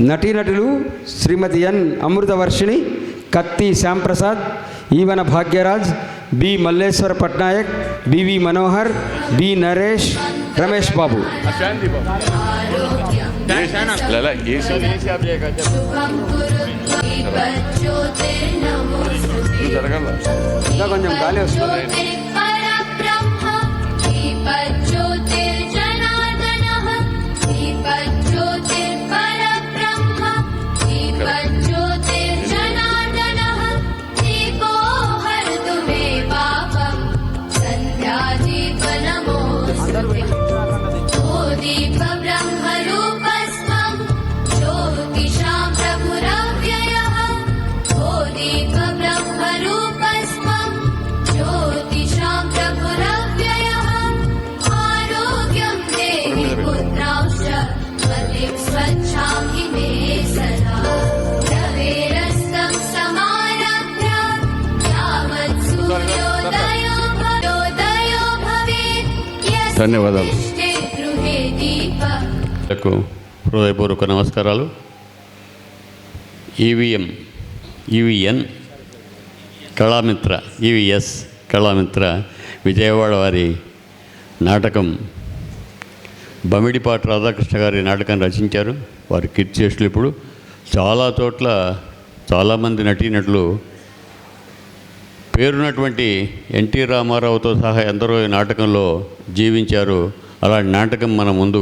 నటీనటులు శ్రీమతి ఎన్ అమృతవర్షిణి, కత్తి శ్యాంప్రసాద్, ఈవన Bhagyaraj, B Malleswara Patnaik, BV Manohar, B Naresh, Ramesh Babu. కొంచెం గాలి వస్తుంది. ధన్యవాదాలు. హృదయపూర్వక నమస్కారాలు. ఈవీఎన్ కళామిత్ర, ఈవీఎస్ కళామిత్ర విజయవాడ వారి నాటకం బమిడిపాటి రాధాకృష్ణ గారి నాటకాన్ని రచించారు. వారి కీర్తిశేషులు. ఇప్పుడు చాలా చోట్ల చాలామంది నటీనటులు పేరున్నటువంటి ఎన్టీ రామారావుతో సహా ఎందరో ఈ నాటకంలో జీవించారు. అలాంటి నాటకం మన ముందు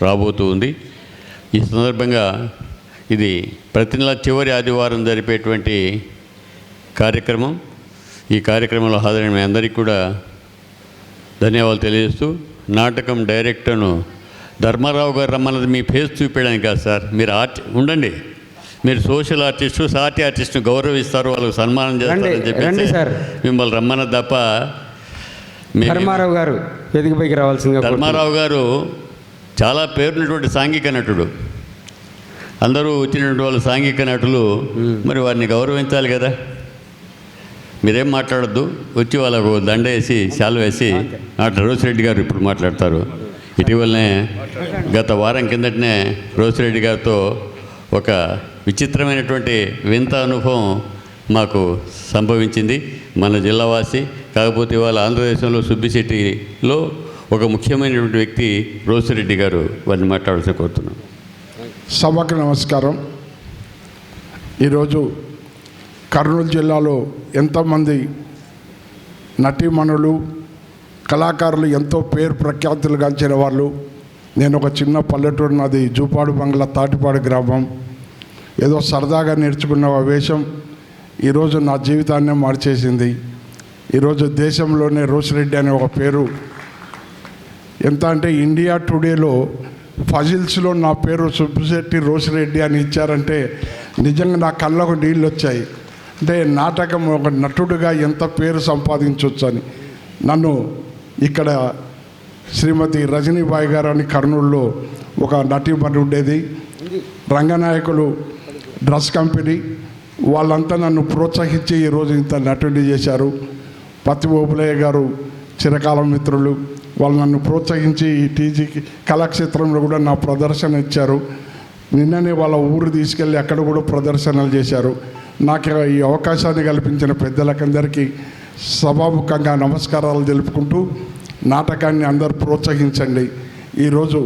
రాబోతూ ఉంది. ఈ సందర్భంగా ఇది ప్రతి నెల చివరి ఆదివారం జరిపేటువంటి కార్యక్రమం. ఈ కార్యక్రమంలో హాజరైన మీ అందరికీ కూడా ధన్యవాదాలు తెలియజేస్తూ, నాటకం డైరెక్టర్ను ధర్మారావు గారు రమ్మన్నది మీ ఫేస్ చూపించడానికి కాదు సార్. మీరు ఉండండి. మీరు సోషల్ ఆర్టిస్టు, సాటి ఆర్టిస్ట్ను గౌరవిస్తారు, వాళ్ళకు సన్మానం చేస్తారని చెప్పి మిమ్మల్ని రమ్మన్నది తప్ప. ధర్మారావు గారు వేదికపైకి రావాల్సిందిగా. ధర్మారావు గారు చాలా పేరున్నటువంటి సాంఘిక నటుడు. అందరూ వచ్చినటువంటి వాళ్ళు సాంఘిక నటులు, మరి వారిని గౌరవించాలి కదా. మీరేం మాట్లాడద్దు, వచ్చి వాళ్ళకు దండ వేసి శాలు వేసి రోసిరెడ్డి గారు ఇప్పుడు మాట్లాడతారు. ఇటీవలనే గత వారం కిందటనే రోసిరెడ్డి గారితో ఒక విచిత్రమైనటువంటి వింత అనుభవం మాకు సంభవించింది. మన జిల్లావాసి కాకపోతే ఇవాళ ఆంధ్రదేశంలో సుబ్బిశెట్టిలో ఒక ముఖ్యమైనటువంటి వ్యక్తి రోసిరెడ్డి గారు. వారిని మాట్లాడాల్సి కోరుతున్నాను. సభకు నమస్కారం. ఈరోజు కర్నూలు జిల్లాలో ఎంతోమంది నటీమణులు, కళాకారులు ఎంతో పేరు ప్రఖ్యాతులు గాంచిన వాళ్ళు. నేను ఒక చిన్న పల్లెటూరు, నాది జూపాడు బంగ్లా తాటిపాడు గ్రామం. ఏదో సరదాగా నేర్చుకున్న వేషం ఈరోజు నా జీవితాన్నే మార్చేసింది. ఈరోజు దేశంలోనే రోసిరెడ్డి అనే ఒక పేరు ఎంత అంటే ఇండియా టుడేలో ఫజిల్స్లో నా పేరు సుబ్బిశెట్టి రోసిరెడ్డి అని ఇచ్చారంటే నిజంగా నా కళ్ళకు నీళ్ళు వచ్చాయి. అంటే నాటకం ఒక నటుడుగా ఎంత పేరు సంపాదించవచ్చు అని. నన్ను ఇక్కడ శ్రీమతి రజనీబాయి గారు అని కర్నూలులో ఒక నటీమణి ఉండేది, రంగనాయకులు డ్రెస్ కంపెనీ, వాళ్ళంతా నన్ను ప్రోత్సహించి ఈరోజు ఇంత నటుడి చేశారు. పత్తి ఓపులయ్య గారు చిరకాలం మిత్రులు, వాళ్ళు నన్ను ప్రోత్సహించి ఈ టీజీ కళాక్షేత్రంలో కూడా నా ప్రదర్శన ఇచ్చారు. నిన్ననే వాళ్ళ ఊరు తీసుకెళ్ళి అక్కడ కూడా ప్రదర్శనలు చేశారు. నాకు ఈ అవకాశాన్ని కల్పించిన పెద్దలకందరికీ సభాముఖంగా నమస్కారాలు తెలుపుకుంటూ, నాటకాన్ని అందరూ ప్రోత్సహించండి. ఈరోజు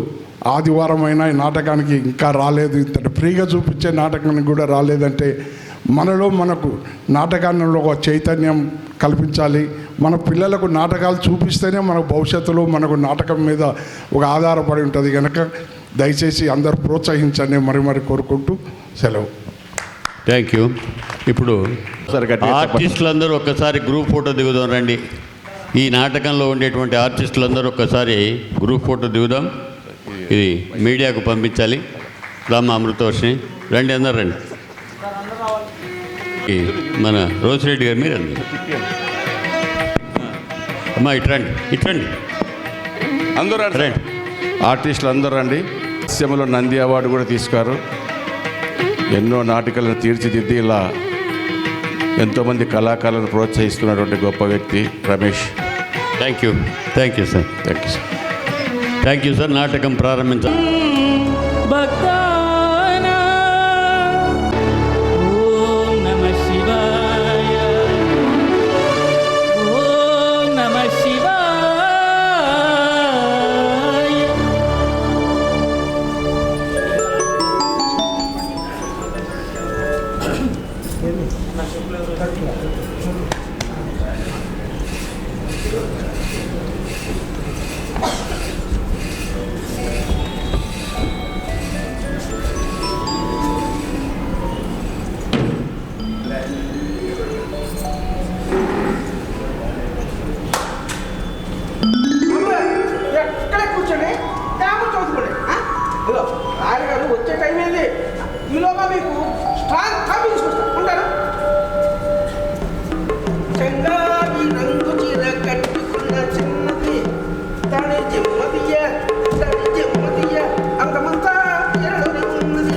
ఆదివారం అయినా ఈ నాటకానికి ఇంకా రాలేదు, ఇంత ఫ్రీగా చూపించే నాటకానికి కూడా రాలేదంటే మనలో మనకు నాటకాల్లో ఒక చైతన్యం కల్పించాలి. మన పిల్లలకు నాటకాలు చూపిస్తేనే మన భవిష్యత్తులో మనకు నాటకం మీద ఒక ఆధారపడి ఉంటుంది కనుక దయచేసి అందరూ ప్రోత్సహించండి మరి కోరుకుంటూ సెలవు. Thank you. ఇప్పుడు ఆర్టిస్టులందరూ ఒక్కసారి గ్రూప్ ఫోటో దిగుదాం రండి. ఈ నాటకంలో ఉండేటువంటి ఆర్టిస్టులందరూ ఒక్కసారి గ్రూప్ ఫోటో దిగుదాం. ఇది మీడియాకు పంపించాలి. రామ అమృతవర్షిణి రండి, అందరు రండి. మన రోసిరెడ్డి గారు మీరు రండి అమ్మా, ఇట్రండి అందరూ రండి. ఆర్టిస్టులు అందరూ రండి. హాస్యంలో నంది అవార్డు కూడా తీసుకారు. ఎన్నో నాటకాలను తీర్చిదిద్ది ఇలా ఎంతోమంది కళాకారులను ప్రోత్సహిస్తున్నటువంటి గొప్ప వ్యక్తి Ramesh. Thank you sir. Thank you sir. నాటకం ప్రారంభించాలి. రాయగారు వచ్చే టైం ఏంది? ఈలోగా మీకు స్ట్రాంగ్ కాఫీ తీసుకొస్తాను. ఉంటారు. చెంగావి రంగు చీర కట్టుకున్న చిన్నది తడి జిమ్మదియ అంతమంతా ఎరడి ఉన్నది.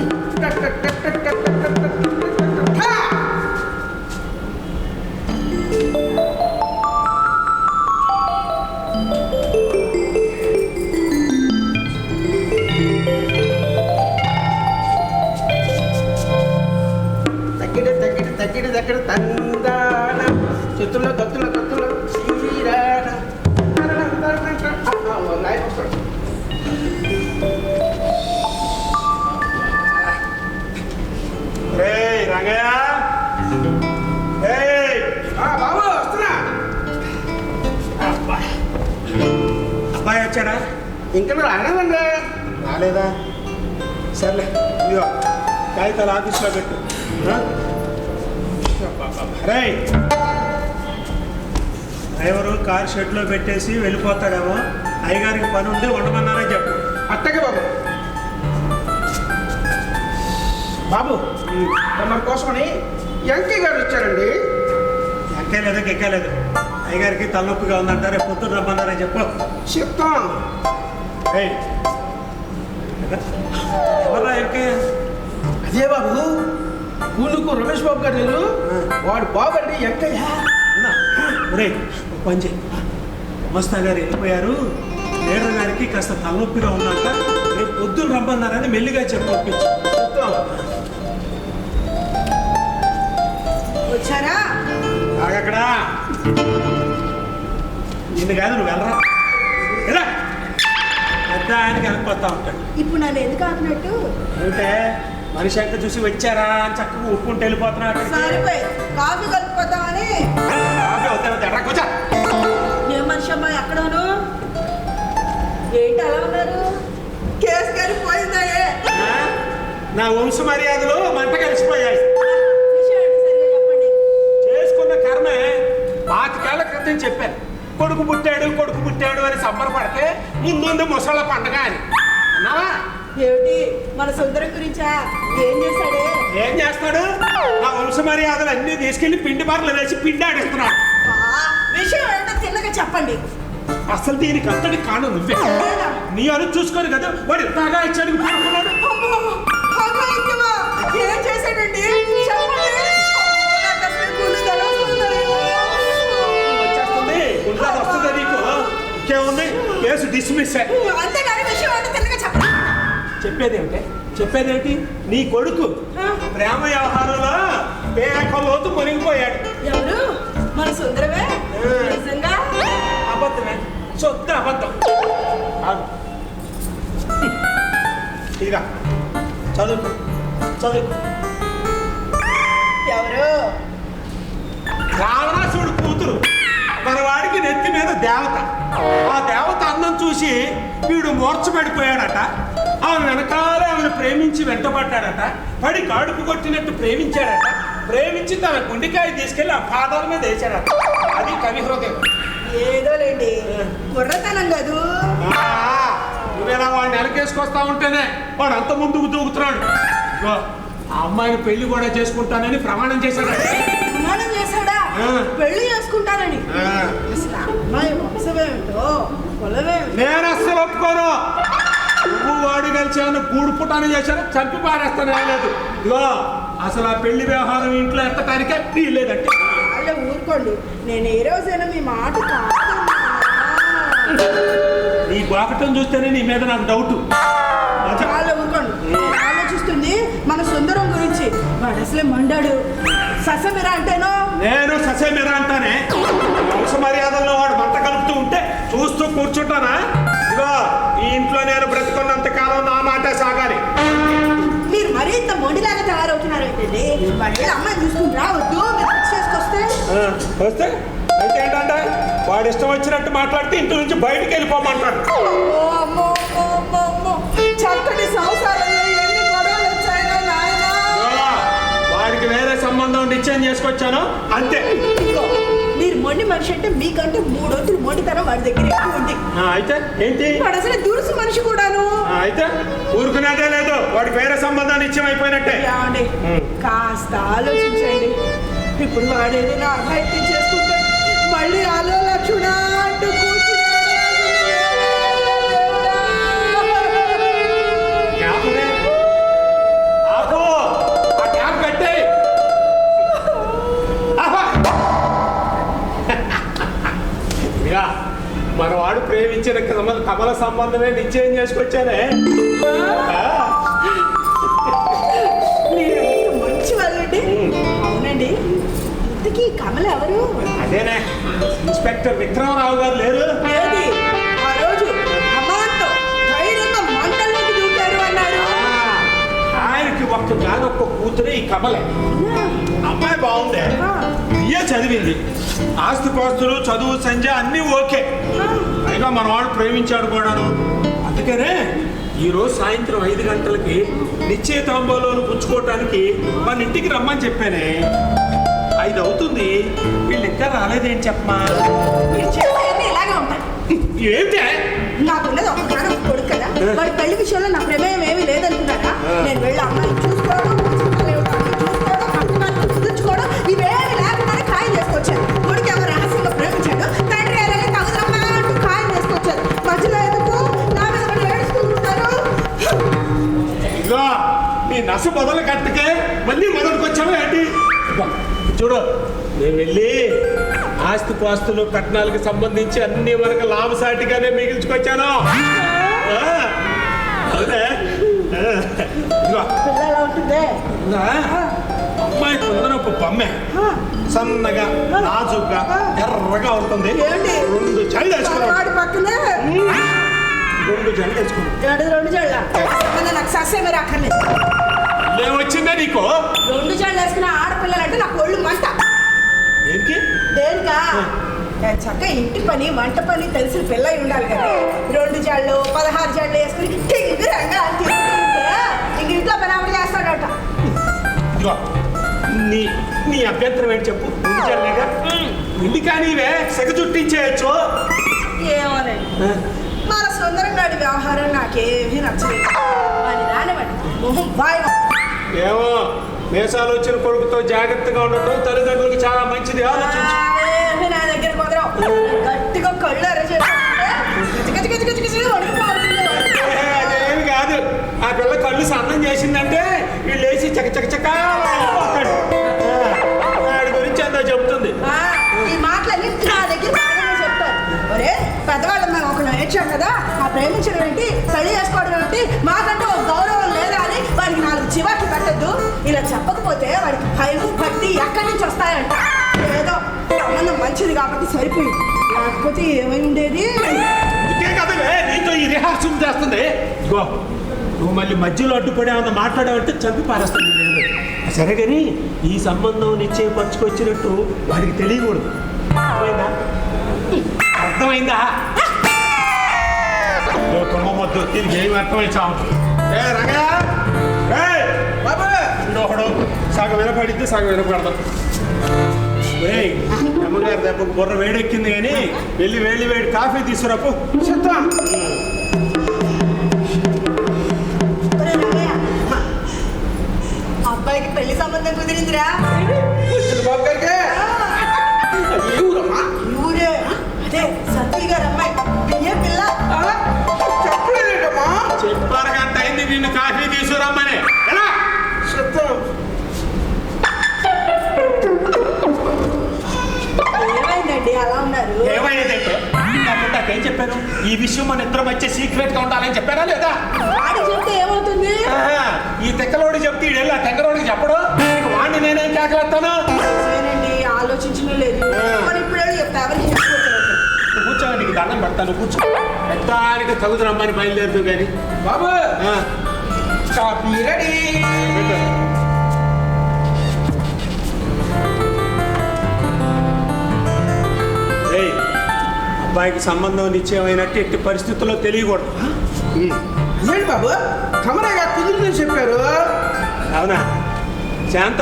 దగ్గర తందాన చేతుల్లో గత్తుల శ్రీరాణ రంగయ్య బాబు వస్తున్నా. అబ్బాయి వచ్చాడా? ఇంకా రాలేదండి. రాలేదా? సర్లే, ఇదిగో కాగితాలు ఆఫీస్లో పెట్టు. రే, డ్రైవరు కార్ షెడ్లో పెట్టేసి వెళ్ళిపోతాడేమో. అయ్యగారికి పని ఉండి ఉండమన్నారని చెప్పు. అట్టగే బాబు. బాబు తమ కోసమని వెంకయ్య గారు వచ్చారండి. ఎక్కలేదు ఎక్కలేదు. అయ్యగారికి తలనొప్పిగా ఉందంట, రేపు పొద్దున్న రమ్మన్నారని చెప్పు. చెప్తాం. ఎవరా వెంకయ్య? అదే బాబు, కూలుకు రమేష్ బాబు గారు లేరు, వాడు బాబు అండి వెంకయ్య. ఒరే, పని చేయి. మస్తా గారు వెళ్ళిపోయారు, లీడర్ గారికి కాస్త తలనొప్పిగా ఉన్నాక రేపు పొద్దున్న రమ్మన్నారని మెల్లిగా చెప్పి పంపించు. వచ్చారా? అక్కడ నిన్ను కాదు, నువ్వు వెళ్ళరా. ఎలా పెద్ద ఆయనకి వెళ్ళిపోతా ఉంటాడు. ఇప్పుడు నన్ను ఎందుకు ఆపినట్టు? అంటే మనిషి ఎంత చూసి వచ్చారా అని చక్కగా ఉప్పుకుంటూ వెళ్ళిపోతున్నాడు. సరిపోయి కాఫీ కలుపుకోద్దామని. ఏ మనిషి అమ్మాయి ఎక్కడను? ఏంటి అలా ఉన్నారు? కేసు కలిసిపోయిందాయే. నా వంశ మర్యాదలు మంట కలిసిపోయాయి. చెప్పండి. చేసుకున్న కర్మే 25 ఏళ్ల క్రితం చెప్పాను. కొడుకు పుట్టాడు అని సంబరపడితే ముందు ముసళ్ళ పండగ అని అన్నావా? ఏమిటి మన సుందరం గురించా? ఏం చేశాడే? ఏం చేస్తాడు? నా వంశ మర్యాదలు అన్నీ తీసుకెళ్లి పిండి బర్రలు వేసి పిండి ఆడిస్తున్నాడు. విషయం ఏంటో తిన్నగా చెప్పండి. అసలు దీనికి అంతటి కాను నువ్వే. నీ అను చూసుకొని కదా వాడు ఎంతగా ఇచ్చాడు కోరుకున్నాడు. ఏం చేశాడండి? వచ్చేస్తుంది, గుండ్రాలు వస్తుంది నీకు. ఇంకేముంది, కేసు డిస్మిస్. అంతేగాని విషయం ఏంటో తిన్నగా చెప్పండి. చెప్పేదేంటి? నీ కొడుకు ప్రేమ వ్యవహారంలో పేకలోతు మునిగిపోయాడు. ఎవరు? మన సుందరమే? నిజంగా? అబద్ధమే, సొత్త అబద్ధం. ఇక చదువుకో. ఎవరు? రావణాసుడు కూతురు. మన వాడికి నెత్తి మీద దేవత. ఆ దేవత అందం చూసి వీడు మూర్చబడిపోయాడట. ఆమె వెనకాలే ఆమెను ప్రేమించి వెంటబడ్డాడట. పడి కాడుపు కొట్టినట్టు ప్రేమించాడట. ప్రేమించి తన గుండెకాయ తీసుకెళ్లి ఆ పాదాల మీద వేసాడట. అది కవి హృదయం. ఏదోలేండి, కుర్రతనం కాదు. నువ్వేలా వాడిని ఎలకేసుకొస్తా ఉంటేనే వాడు అంత ముందుకు దూకుతున్నాడు. ఆ అమ్మాయిని పెళ్లి కూడా చేసుకుంటానని ప్రమాణం చేశాడు. ప్రమాణం చేశాడా? పెళ్లి చేసుకుంటానని? అసలు అమ్మాయి వంశమేమిటో కులమేమిటో నేను అస్సలు ఒప్పుకోను. నువ్వు వాడు కలిసి ఏమైనా గూడు పుటాన్ని చేశారో చంపి పారేస్తానే లేదు. ఇగో అసలు ఆ పెళ్లి వ్యవహారం ఇంట్లో ఎత్తటానికే వీల్లేదంటే. వాళ్ళే ఊరుకోండి. నేను ఏ రోజైనా మీ మాట కాదన్నా. నీ బాకటం చూస్తేనే నీ మీద నాకు డౌట్. వాళ్ళే ఊరుకోండి. ఆలోచిస్తుంది మన సుందరం గురించి. వాడు అసలే మండాడు. ససమిరా అంటేనో నేను ససేమిరా అంటానే. వంశ మర్యాదల్లో వాడు మంట కలుపుతూ ఉంటే చూస్తూ కూర్చుంటానా? ఇగో ఈ ఇంట్లో నేను బ్రతుకున్నంత కాలం నా మాటే సాగాలి. మీరు మరీ ఇంత మొండిలాగా తయారవుతున్నారు ఏంటండి? వాడి అమ్మాయిని చూసుకుని రావద్దు, మీరు ఫిక్స్ చేసుకొస్తే. వస్తే అయితే ఏంటంటే వాడు ఇష్టం వచ్చినట్టు మాట్లాడితే ఇంటి నుంచి బయటికి వెళ్ళిపోమంటాడు. అమ్మో అమ్మో అమ్మో అమ్మో, చక్కటి సంసారంలో ఎన్ని గొడవలు వచ్చాయో నాయనా. వాడికి వేరే సంబంధం నిశ్చయం చేసుకొచ్చాను అంతే. ఇదిగో, మీరు మొండి మనిషి అంటే మీకంటే 3 వంతులు మొండితనం వాడి దగ్గర ఎక్కువ ఉంది. అయితే ఏంటి? వాడు అసలు దురుసు మనిషి కూడాను. అయితే ఊరుకునేదే లేదు, వాడికి వేరే సంబంధాన్ని ఇచ్చి అయిపోయినట్టే. ఏమండి కాస్త ఆలోచించండి. ఇప్పుడు వాడేది నా అఘాయిత్యం చేసుకుంటే మళ్ళీ ఆలో లక్షణ అంటూ మనవాడు ప్రేమించిన కమల సంబంధమే నిశ్చయం చేసుకొచ్చానే. మంచి వాళ్ళండి. అవునండి, ఇంతకీ కమల ఎవరు? అదేనే ఇన్స్పెక్టర్ విక్రమరావు గారు లేరు? ఏది ఆ రోజు అమ్మాతో ధైర్యంగా మంటల్లోకి దూకారు అన్నారు. ఆయనకి ఒక్క కూతురు ఈ కమలే. అమ్మాయి బాగుందే, బిఏ చదివింది, ఆస్తి పాస్తులు చదువు సంజ అన్నీ ఓకే. పైగా మనవాడు ప్రేమించాడు కూడాను. అందుకనే ఈరోజు సాయంత్రం 5 గంటలకి నిశ్చయితాంబోలోను పుచ్చుకోవటానికి మన ఇంటికి రమ్మని చెప్పానే. 5 అవుతుంది, వీళ్ళు ఇంకా రాలేదేంటి చెప్పమా? ఇలాగే ఉంటాయి. ఏంటే నాకున్నది ఒక కొడుకు కదా, వాడి పెళ్లి విషయంలో నా ప్రమేయం ఏమీ లేదనుకున్నారా? నేను వెళ్ళి అమ్మాయిని చూసుకోవడం, కుదుర్చుకోవడం ఇవేమి లేకుండానే ఖాయం చేసుకొచ్చాను. కొడుకు ఎవరు రహస్యంగా ప్రేమించాడు, తండ్రి వెళ్ళి తగుదమ్మా అంటూ ఖాయం చేసుకొచ్చారు. మధ్యలో ఎందుకు నా మీద పడి ఏడుచుకుంటున్నారు? ఇదిగో నీ నస మొదలు కట్టకే మళ్ళీ మొదటికి వచ్చావా ఏంటి? చూడు, నేను వెళ్ళి ఆస్తి పాస్తులు కట్నాలకు సంబంధించి అన్ని వరకు లాభసాటిగానే మిగిల్చుకొచ్చాను. అవునే పిల్లలా ఉంటుంది. అమ్మాయి కుందనపు బొమ్మె, సన్నగా నాజుగా ఎర్రగా ఉంటుంది. 2 జళ్ళు వేసుకున్నాడు పక్కనే 2 జళ్ళు వేసుకున్నాడు. 2 జళ్ళ నాకు సస్యం మీరు అక్కర్లేదు. ఏమొచ్చిందే నీకు? 2 జళ్ళు వేసుకున్న ఆడపిల్లలంటే నాకు ఒళ్ళు మంట. ఏంటి? దేనికా? చక్క ఇంటి పని వంట పని తెలిసిన పిల్ల ఉండాలి కదా. 2 జళ్ళు 16 జళ్ళు వేసుకుని రంగా ఇంక ఇంట్లో పని ఆవిడ చేస్తాడట. నీ అభ్యంతరం ఏంటి చెప్పు? ఇంటి కానీ సెగ చుట్టించేయచ్చు. ఏమోనండి, మన సుందరంగాడి వ్యవహారం నాకేమీ నచ్చలేదు. అని రానివ్వండి, మొహం బాయ్. ఏమో మేసాలు వచ్చిన కొడుకుతో జాగ్రత్తగా ఉండటం తల్లిదండ్రులకు చాలా మంచిది. ఆలోచించు. నా దగ్గర కుదరవు. గట్టిగా కళ్ళు అదేమి కాదు, ఆ పిల్ల కళ్ళు సన్నం చేసిందంటే వీళ్ళు వేసి చకచక వాడి గురించి అంతా చెబుతుంది. ఈ మాటలన్నీ నా దగ్గర బాగానే చెప్తారు. ఒరే పెద్దవాళ్ళు మనం ఒక నేర్చాం కదా, ఆ ప్రేమించడం ఏంటి, పెళ్లి చేసుకోవడం ఏంటి, మాకంటూ ఒక గౌరవం లేదా అని వాడికి 4 చివాకి పెట్టద్దు. ఇలా చెప్పకపోతే వాడికి భయం భక్తి ఎక్కడి నుంచి వస్తాయంట. ఏదో సంబంధం మంచిది కాబట్టి సరిపోయింది, లేకపోతే ఏమై ఉండేది. ఇంకే కదా నీతో ఈ రిహార్సల్ చేస్తుంది. నువ్వు మళ్ళీ మధ్యలో అడ్డుపడే ఏమన్నా మాట్లాడావంటే చంపి పారేస్తుంది. సరే కానీ ఈ సంబంధం నిశ్చయపరచుకొచ్చినట్టు వాడికి తెలియకూడదు. అర్థమైందా? అర్థమైందా? తుమ్మొద్దు, దీనికి ఏమి అర్థమై చావు. ఒకడు సగం వినపడిద్ది, సగం వినపడదాం. అమ్మగారి దెబ్బకు బుర్ర వేడెక్కింది కానీ వెళ్ళి వేడి కాఫీ తీసుకురాపు. చెప్తా. అబ్బాయికి పెళ్లి సంబంధం కుదిరిందిరా. బాబు గారికి ఊరే అదే సతీ గారు అమ్మాయి బియ్య పిల్ల. చెప్పలేదమ్మా. చెప్పారు గంట అయింది నిన్ను కాఫీ తీసుకురమ్మని. ఎలా చెప్తాం. ఏమైందండి అలా ఉన్నారు? ఏమయ్యేదంటే నాకేం చెప్పాను, ఈ విషయం మన ఇద్దరం వచ్చే సీక్రెట్ గా ఉండాలని చెప్పారా లేదా? వాడి చెప్తే ఏమవుతుంది? ఈ తెక్కలోడి చెప్తే ఈడెళ్ళి ఆ తెక్కలోడికి చెప్పడు. వాడిని నేనేం కేకలేస్తాను? నేనండి ఆలోచించిన లేదు. మరి ఇప్పుడు చెప్తా ఎవరికి చెప్పలేదు. కూర్చోండి, నీకు దండం పెడతాను. కూర్చో. పెద్దానికి తగుదరమ్మని బయలుదేరుతూ కానీ. బాబు కాఫీ రెడీ. అబ్బాయికి సంబంధం నిశ్చయమైనట్టు ఎట్టి పరిస్థితుల్లో తెలియకూడదు. ఏంటి బాబు కమరాగా కుదురుతుందని చెప్పారు? అవునా శాంత,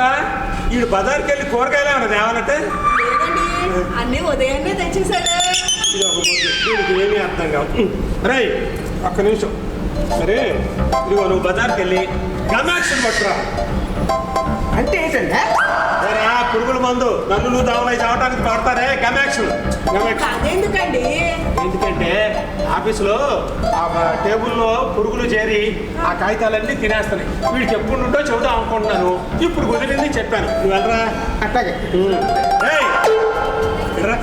వీడు బజార్కి వెళ్ళి కూరగాయలు ఏమన్నా తేవాలంటే? లేదండి అన్నీ ఉదయాన్నే తెచ్చేసాడే. ఇది ఒక ముద్దు. దీనికి ఏమీ అర్థం కావు. రై ఒక్క నిమిషం. సరే ఇదిగో నువ్వు బజార్కి వెళ్ళి గమాక్షన్ పట్టురా. అంటే ఏంటంటే సరే పురుగుల మందు నన్ను నువ్వు దావలై చావడానికి వాడతారే గమాక్షన్. అదెందుకండి? ఎందుకంటే ఆఫీసులో ఆ టేబుల్లో పురుగులు చేరి ఆ కాగితాలన్నీ తినేస్తున్నాయి. వీడికి ఎప్పుడు నుండో చెబుదాం అనుకుంటున్నాను. ఇప్పుడు కుదిరింది చెప్పాను. నువ్వు వెళ్ళరా. అట్టాగే ఏయ్, వెళ్ళరా.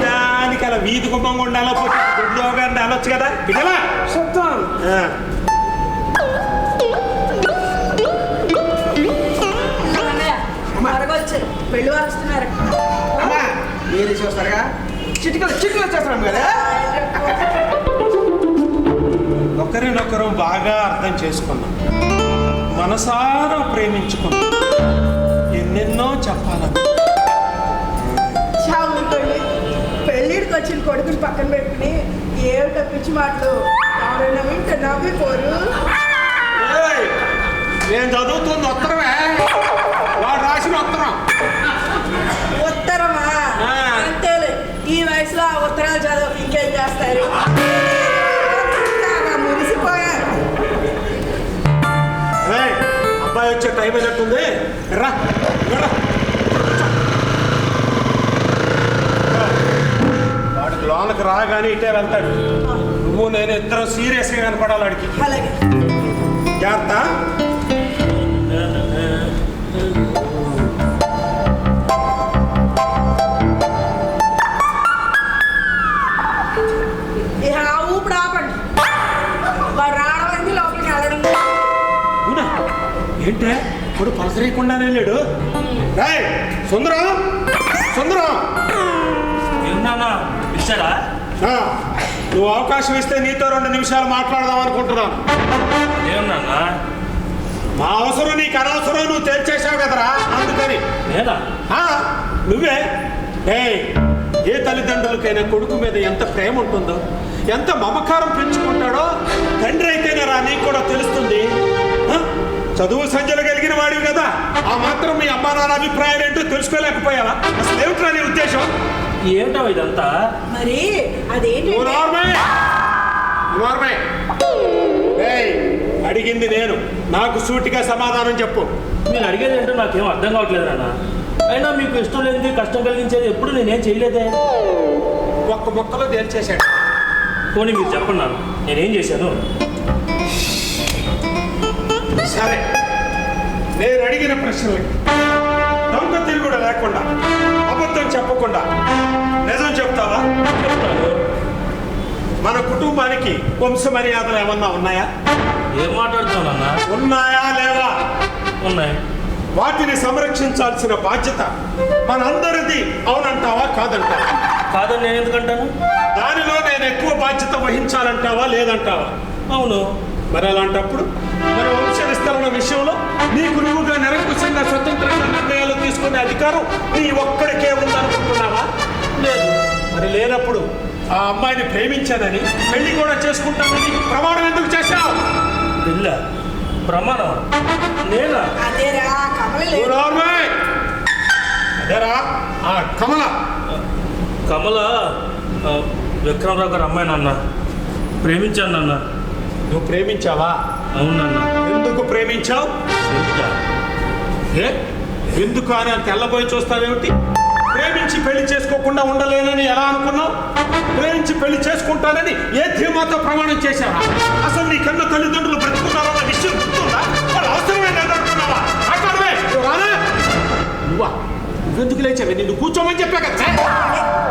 దానికి అలా వీధి కుప్పంగా ఉండాలో గుడ్లో గారిని అనొచ్చు కదా. ఇదేలా చెప్తాను. మరగొచ్చు పెళ్లి వారు వస్తున్నారు. అమ్మా మీరు చూస్తారుగా చిటికలు వచ్చేస్తున్నాం కదా. ఒకరినొకరు బాగా అర్థం చేసుకున్నాం, మనసారా ప్రేమించుకున్నాం, ఎన్నెన్నో చెప్పాలని. చావుకోండి. పెళ్ళిడికి వచ్చిన కొడుకుని పక్కన పెట్టుకుని ఏమిటో పిచ్చి మాటలు ఎవరైనా వింటే నవ్విపోరు. ఏయ్, నేను చదువుతుంది ఉత్తరమే, వాడు రాసిన ఉత్తరం. ఉత్తరమా? ఆ. అంతేలే, ఈ వయసులో ఆ ఉత్తరాలు చదువు ఇంకేం చేస్తారు? మురిసిపోయారు. ఏయ్, అబ్బాయి వచ్చే టైం అయినట్టుంది. రా రా. వాడికి లోనకి రాగానే ఇటే వెళ్తాడు. నువ్వు నేను ఇద్దరం సీరియస్గా కనపడాలి వాడికి. అలాగే. జాగ్రత్త. ఇక ఆ ఊపిడి ఆపండి. వాడు రావడం అయింది, లోపలికి వెళ్ళడం. అవునా? ఏంటే ఇప్పుడు పలసరీయకుండానే వెళ్ళాడు. రాయ్ సుందరం, సుందరం. ఏమన్నా పిలిచారా? నువ్వు అవకాశం ఇస్తే నీతో 2 నిమిషాలు మాట్లాడదాం అనుకుంటున్నాను. ఏమన్నా? మా అవసరం నీకు అనవసరం నువ్వు తెరిచేసావు కదరా, అందుకని. నేనా? నువ్వే. ఏ తల్లిదండ్రులకైనా కొడుకు మీద ఎంత ప్రేమ ఉంటుందో, ఎంత మమకారం పెంచుకుంటాడో తండ్రి అయితేనేరా నీకు కూడా తెలుస్తుంది. చదువు సంఖ్యలు కలిగిన వాడివి కదా, ఆ మాత్రం మీ అమ్మా నాన్న అభిప్రాయం ఏంటో తెలుసుకోలేకపోయావా? అసలు ఏమిట్రా నీ ఉద్దేశం? ఏమిటో ఇదంతా? మరి అదేంటి? అడిగింది నేను, నాకు సూటిగా సమాధానం చెప్పు. మీరు అడిగేది ఏంటో నాకేం అర్థం కావట్లేదు నాన్న. అయినా మీకు ఇష్టం లేనిది కష్టం కలిగించేది ఎప్పుడు నేనేం చేయలేదే. ఒక్క మొక్కలో తేల్చేశాడు. పోనీ మీరు చెప్పండి నాన్న, నేనేం చేశాను? సరే, నేను అడిగిన ప్రశ్నలకి దొంగ తిరుగుడు లేకుండా, అబద్ధం చెప్పకుండా నిజం చెప్తావా? చెప్తాను. మన కుటుంబానికి వంశ మర్యాదలు ఏమన్నా ఉన్నాయా? ఏం మాట్లాడుతున్నానన్నా? ఉన్నాయా లేవా? ఉన్నాయి. వాటిని సంరక్షించాల్సిన బాధ్యత మనందరిది. అవునంటావా కాదంటావా? కాదని నేను ఎందుకంటాను? దానిలో నేను ఎక్కువ బాధ్యత వహించాలంటావా లేదంటావా? అవును. మరి అలాంటప్పుడు మన వంశ విస్తరణ విషయంలో నీకు నువ్వుగా నిరంకుశంగా స్వతంత్రంగా నిర్ణయాలు తీసుకునే అధికారం నీ ఒక్కడికే ఉందనుకుంటున్నావా? లేదు. మరి లేనప్పుడు ఆ అమ్మాయిని ప్రేమించానని పెళ్లి కూడా చేసుకుంటానని ప్రమాణం ఎందుకు చేశావు? పిల్ల ప్రమాణం నేనా? అదేరా కమల లేదు. అదేరా ఆ కమల. కమల విక్రమరావు గారు అమ్మాయి నాన్న. ప్రేమించాను నాన్న. నువ్వు ప్రేమించావా? అవునన్నా. ఎందుకు ప్రేమించావు? ఎందుకు అని తెల్లబోయి చూస్తావేమిటి? ప్రేమించి పెళ్లి చేసుకోకుండా ఉండలేనని ఎలా అనుకున్నావు? ప్రేమించి పెళ్లి చేసుకుంటానని ఏ ధీమాతో ప్రమాణం చేశావా? అసలు నీ కన్న తల్లిదండ్రులు బ్రతుకున్నారన్న విషయం గుర్తుందా? వాళ్ళు అవసరమే లేదనుకున్నావా? మాట్లాడవే. నువ్వా? నువ్వెందుకు లేచావే? నిన్ను కూర్చోమని చెప్పా కదా.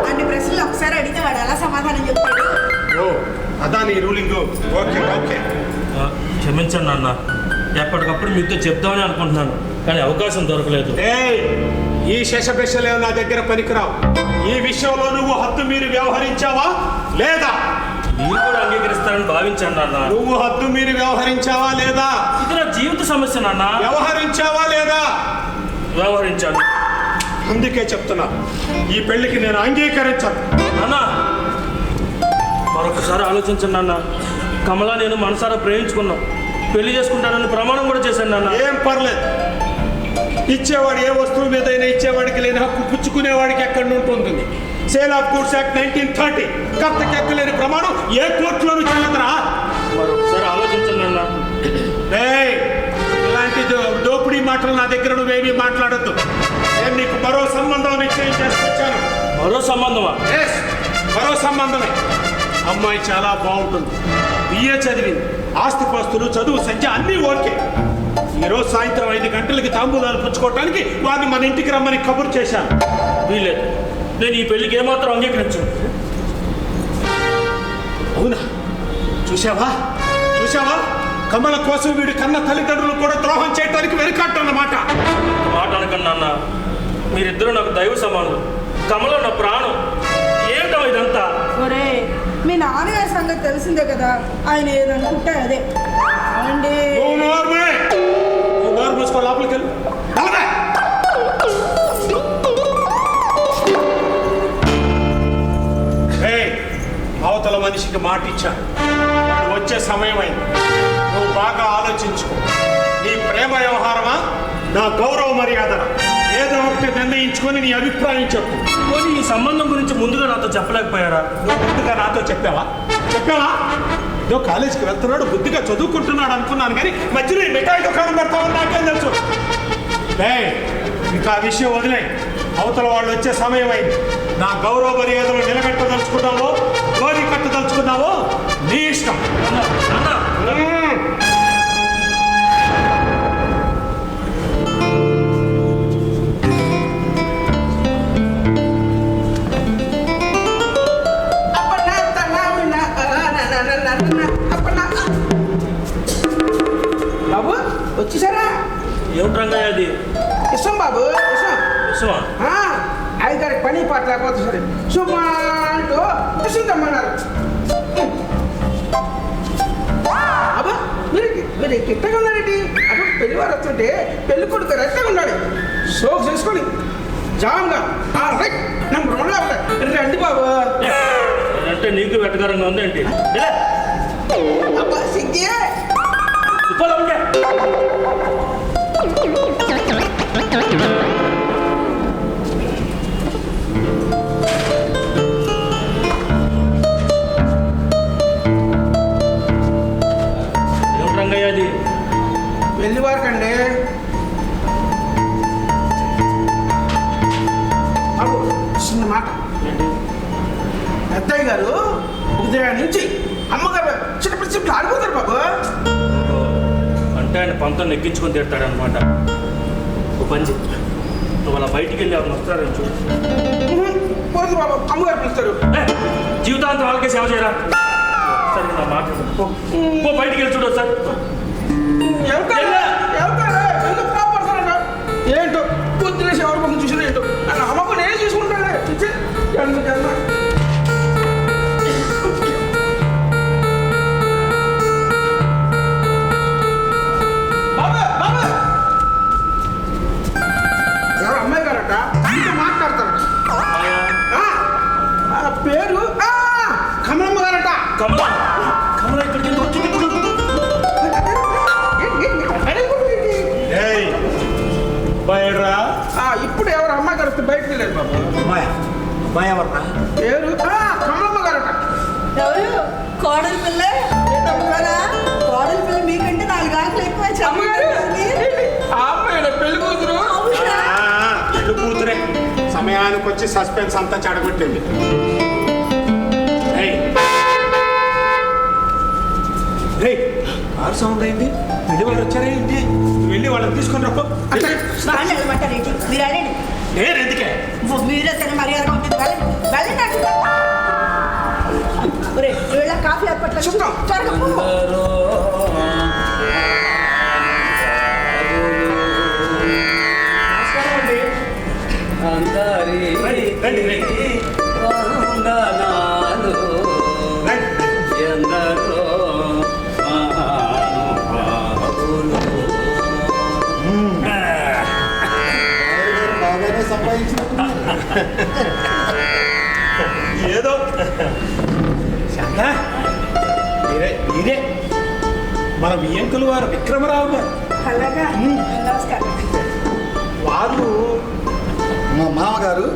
అన్ని ప్రశ్నలు ఒకసారి అడిగితే వాడు ఎలా సమాధానం చెప్తాడు? ఓ అదా నీ రూలింగ్. Okay okay. క్షమించండి నాన్న. ఎప్పటికప్పుడు మీతో చెప్తామని అనుకుంటున్నాను, కానీ అవకాశం దొరకలేదు. ఈ శశబెషలే నా దగ్గర పనికిరావు. ఈ విషయంలో నువ్వు హద్దు మీరు వ్యవహరించావా లేదా? మీరు కూడా అంగీకరిస్తారని భావించాను నాన్న. నువ్వు హద్దు మీరు వ్యవహరించావా లేదా? ఇది నా జీవిత సమస్య నాన్న. వ్యవహరించావా లేదా? వ్యవహరించాను. అందుకే చెప్తున్నా, ఈ పెళ్లికి నేను అంగీకరించాను. నాన్న మరొకసారి ఆలోచించండి నాన్న. కమల నేను మనసారా ప్రేమించుకున్నాం, పెళ్లి చేసుకుంటానని ప్రమాణం కూడా చేశాను నాన్న. ఏం పర్లేదు, ఇచ్చేవాడు ఏ వస్తువు మీదైనా ఇచ్చేవాడికి లేని హక్కు పుచ్చుకునేవాడికి ఎక్కడ ఉంటుంది? సేల్ ఆఫ్ గూడ్స్ యాక్ట్ 1930 కర్తకి ఎక్కలేని ప్రమాణం ఏ కోర్టులోనూ చెల్లదురా. మరొకసారి ఆలోచించండి అన్న. ఇలాంటి దోపిడీ మాటలు నా దగ్గర నువ్వేమీ మాట్లాడద్దు. నేను నీకు మరో సంబంధం నిశ్చయం చేసుకొచ్చాను. మరో సంబంధమా? మరో సంబంధమే. అమ్మాయి చాలా బాగుంటుంది, బిఏ చదివింది, ఆస్తిపాస్తులు, చదువు, సంఖ్య అన్నీ ఓకే. ఈరోజు సాయంత్రం 5 గంటలకి తాంబూలాలు పుచ్చుకోవడానికి వాడిని మన ఇంటికి రమ్మని కబురు చేశాను. వీలేదు, నేను ఈ పెళ్లికి ఏమాత్రం అంగీకరించను. అవునా? చూసావా కమల కోసం వీడి కన్న తల్లిదండ్రులు కూడా ద్రోహం చేయడానికి వెనుకాటన్నమాట. మాట అనకన్నా అన్న, మీరిద్దరూ నాకు దైవ సమానులు. కమల నా ప్రాణం. ఏంటో ఇదంతా? ఒరే, మీ నాన్నగారి సంగతి తెలిసిందే కదా, ఆయన ఏదనుకుంటే అదే. అండి నోరు మూసుకో, లోపలికి వెళ్ళు. అవతల మనిషికి మాట ఇచ్చాను, వచ్చే సమయం అయింది. నువ్వు బాగా ఆలోచించుకో. నీ ప్రేమ వ్యవహారమా, నా గౌరవ మర్యాద, ఏదో ఒకటి నిర్ణయించుకొని నీ అభిప్రాయం చెప్పు. పోనీ ఈ సంబంధం గురించి ముందుగా నాతో చెప్పలేకపోయారా? నువ్వు ముందుగా నాతో చెప్పావా? నువ్వు కాలేజీకి వెళ్తున్నాడు, బుద్ధిగా చదువుకుంటున్నాడు అనుకున్నాను, కానీ మధ్యలో ఈ మిఠాయి దుకాణం పెడతావని నాకేం తెలుసు. ఇంకా ఆ విషయం వదిలే. అవతల వాళ్ళు వచ్చే సమయం అయింది. నా గౌరవ మర్యాదలు నిలబెట్టదలుచుకున్నావో గోరి కట్టదలుచుకున్నావో నీ ఇష్టం. బాబు వచ్చేసారా? ఏమిటి రంగయ్య అది? ఇష్టం బాబు, ఇష్టమా? అది గారికి పని పాట లేకపోతే సరే సుమా అంటూ ఇష్టం తెమ్మన్నారు. అబ్బా మీరు ఎట్టగా ఉన్నారండి? అబ్బా పెళ్లివారు వస్తుంటే పెళ్లి కొడుకు రెట్టగా ఉన్నాడు, సోకు చేసుకొని జామ్గా రైట్ నెంబర్ 1లో ఉంటాడు. రండి బాబు. అంటే నీకు వెటకారంగా ఉందేంటి? అబ్బా సిగ్గే. రంగయ్య అది? పెళ్లి వారికండి. బాబు చిన్న మాట, పెద్దయ్య గారు ఉదయం నుంచి అమ్మగారు చిన్నప్పుడు చిన్నప్పుడు ఆడిపోతారు బాబు. అంటే ఆయన పంతం నెగ్గించుకొని తిడతాడనమాట. ఓ పని చెప్పు, నువ్వు అలా బయటికి వెళ్ళి ఎవరిని వస్తారని చూడు. పోదు బాబు, అమ్మగారు పిలుస్తారు. జీవితాంతం వాళ్ళకే సేవ చేయరా? సరే నా మాట పో, బయటికి వెళ్ళి చూడు సార్. ఏంటో పొద్దున ఎవరి పక్కన చూసిన ఏంటో నా అమ్మకు నేనే చూసుకుంటాను. ఎవరు అమ్మాయి గారట మాట్లాడతారట. పేరు కమలమ్మ గారట. కమల ఇక్కడికి ఎందుకు వచ్చింది ఇప్పుడు? ఇప్పుడు ఎవరు అమ్మాయి గారు బయటకు వెళ్ళారు బాబు. అమ్మాయి ఎవరన్నా? పేరు కమలమ్మ గారట. ఎవరు? కోడలి పిల్ల. కోడలి పిల్ల మీకంటే 4 ఆకులు ఎక్కువ. పెళ్లి కూతురు. పెళ్లి కూతురే. సమయానికి వచ్చి సస్పెన్స్ అంతా చెడగొట్టింది. కారు సౌండ్ అయింది, వెళ్ళి వాళ్ళు వచ్చారా ఏంటి? వెళ్ళి వాళ్ళని తీసుకొని రాపో. మీరు అడండి. నేను ఎందుకే? మీరే సరే మర్యాద ఉంటుంది. వెళ్ళండి. కాఫీ ఏర్పాట్లు చూద్దాం. ఏదో. మీరే మన వియ్యంకులు వారు విక్రమరావు గారు. అలాగా. నమస్కారం. వారు మా మామగారు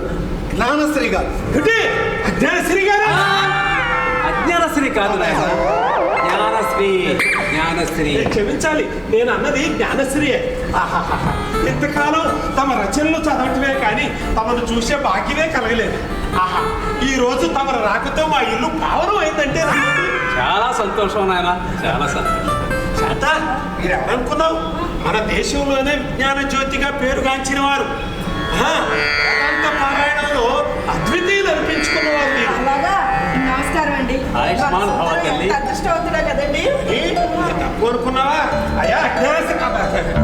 జ్ఞానశ్రీ గారు. అంటే అజ్ఞానశ్రీ గారు. అజ్ఞానశ్రీ కాదు నాయన, జ్ఞానశ్రీ. జ్ఞానశ్రీ క్షమించాలి, నేను అన్నది జ్ఞానశ్రీయే. ఇంతకాలం తమ రచనలు చదవటమే కానీ తమను చూసే భాగ్యమే కలగలేదు. ఆహా, ఈ రోజు తమ రాకతో మా ఇల్లు పావనం అయిందంటే చాలా సంతోషం నాయన, చాలా సంతోషం. శాంత, మీరు ఎవరనుకున్నావు? మన దేశంలోనే విజ్ఞాన జ్యోతిగా పేరుగాంచిన వారు, వేదాంత పారాయణంలో అద్వితీయులు అనిపించుకున్నవారు మీరు. అలాగా, నమస్కారం అండి. ఆయుష్మాన్ భవ తల్లి. అదృష్టవంతుడే కదండి. తప్పు అనుకున్నావా? అయ్యా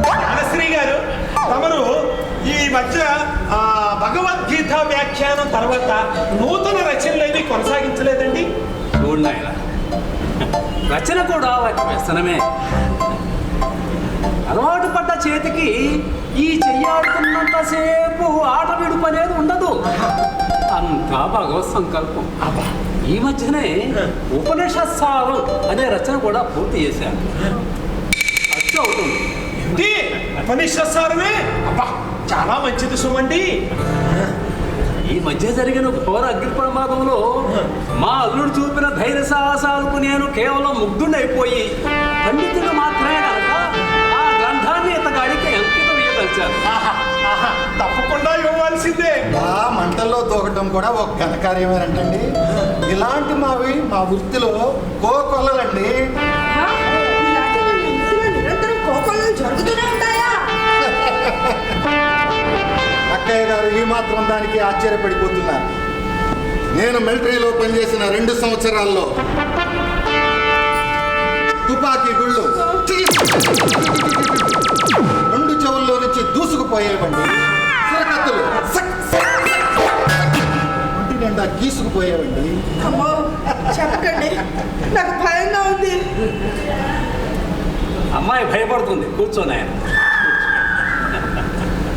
జ్ఞానశ్రీ గారు, తమరు ఈ మధ్య భగవద్గీత వ్యాఖ్యానం తర్వాత నూతన రచనలేవి కొనసాగించలేదండి? చూడు నాయన, రచన కూడా ఒక వ్యసనమే. అలవాటు పడ్డ చేతికి ఈ చెయ్యాడుతున్నంతసేపు ఆట విడుపు అనేది ఉండదు. అంతా భగవత్ సంకల్పం. ఈ మధ్యనే ఉపనిషత్సారం అనే రచన కూడా పూర్తి చేశాను. అచ్చు అవుతుంది. ఉపనిషత్సారమే? అబ్బా, చాలా మంచిది సుమండి. ఈ మధ్య జరిగిన ఘోర అగ్ని ప్రమాదంలో మా అల్లుడు చూపిన ధైర్య సాహసాలకు నేను కేవలం ముగ్ధుడైపోయి పండితుడు మాత్రమే కనుక ఆ గ్రంథాన్ని ఇతగాడికి అంకితం ఇవ్వదలిచాను. తప్పకుండా ఇవ్వాల్సిందే. ఆ మంటల్లో తోగటం కూడా ఒక ఘనకార్యమేనంటండి. ఇలాంటి మా వృత్తిలో కోకొల్లలండి. నిరంతరం కోకొల్లలు జరుగుతూనే ఉంటాయా? అక్కయ్య గారు ఈ మాత్రం దానికి ఆశ్చర్యపడిపోతున్నారు. నేను మిలిటరీలో పనిచేసిన 2 సంవత్సరాల్లో తుపాకీ గుళ్ళు 2 చెవుల్లో నుంచి దూసుకుపోయేవండి. సిరకత్తులు ఒంటి నిండా గీసుకుపోయేవండి. అమ్మో, చెప్పకండి, నాకు భయంగా ఉంది. అమ్మాయి భయపడుతుంది. కూర్చోనాయన.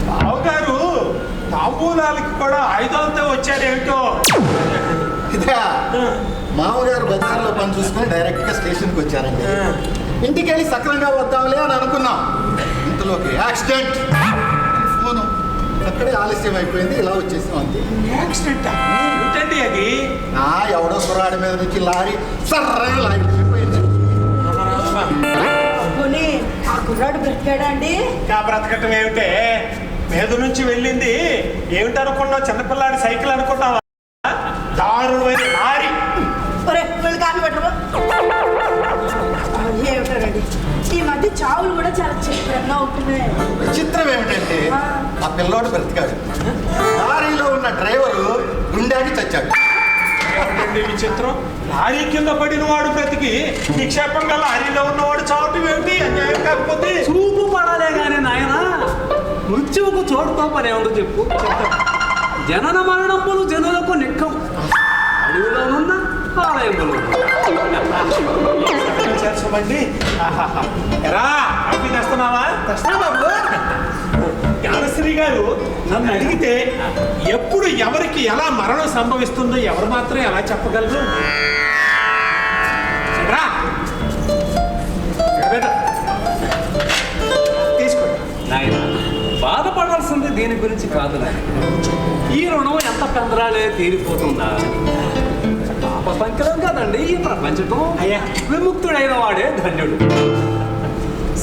బావగారు తాంబూలాలకి కూడా ఆయుధాలతో వచ్చారేమిటో. ఇదే మామగారు బజార్లో పని చూసుకొని డైరెక్ట్గా స్టేషన్కి వచ్చారండి. ఇంటికి వెళ్ళి సక్రంగా వద్దాంలే అని అనుకున్నాం. ఇంతలోకి యాక్సిడెంట్. ఫోను అక్కడే ఆలస్యం అయిపోయింది. ఇలా వచ్చేసాం అంతే. యాక్సిడెంట్ ఏంటండి అది? ఎవడో కుర్రాడి మీద నుంచి లారీ సర్రగా లాగిపోయింది. పోనీ ఆ కుర్రాడు బ్రతికాడా అండి? బ్రతకటం ఏమిటే, మీద నుంచి వెళ్ళింది ఏమిటనుకున్నావు? చిన్నపిల్లాడి సైకిల్ అనుకుంటావా? దారుణమైన లారీ. వీళ్ళు కాఫీ పెట్టరు. ఏమిటారండి, ఈ మధ్య చావులు కూడా చాలా చిత్రంగా ఉంటున్నాయి. చిత్రం ఏమిటంటే ఆ పిల్లోడు బ్రతికాడు. లారీలో ఉన్న డ్రైవరు గుండెకి చచ్చాడు. విచిత్రం, లారీ కింద పడిన వాడు బ్రతికి నిక్షేపంగా లారీలో ఉన్నవాడు చావటం ఏమిటి? అన్యాయం కాకపోతే. చూపు పడాలే కానీ నాయన, మృత్యువుకు చోటుతో పనే ఉందో చెప్పు. జనన మరణములు జనులకు నిక్కం. అడవిలోనున్న ఆలయంలో చేస్తామండి. ఎరా కాఫీ తెస్తున్నావా? తెస్తున్నా బాబు. జ్ఞానశ్రీ గారు నన్ను అడిగితే ఎప్పుడు ఎవరికి ఎలా మరణం సంభవిస్తుందో ఎవరు మాత్రం ఎలా చెప్పగలరు? రా తీసుకోండి. నాయన, బాధపడాల్సింది దీని గురించి కాదు నాయన. ఈ రుణం ఎంత పెందరాలే తీరిపోతుందా? పాప సంకలం కదండి ఈ ప్రపంచం. అయ్యా, విముక్తుడైన వాడే ధన్యుడు.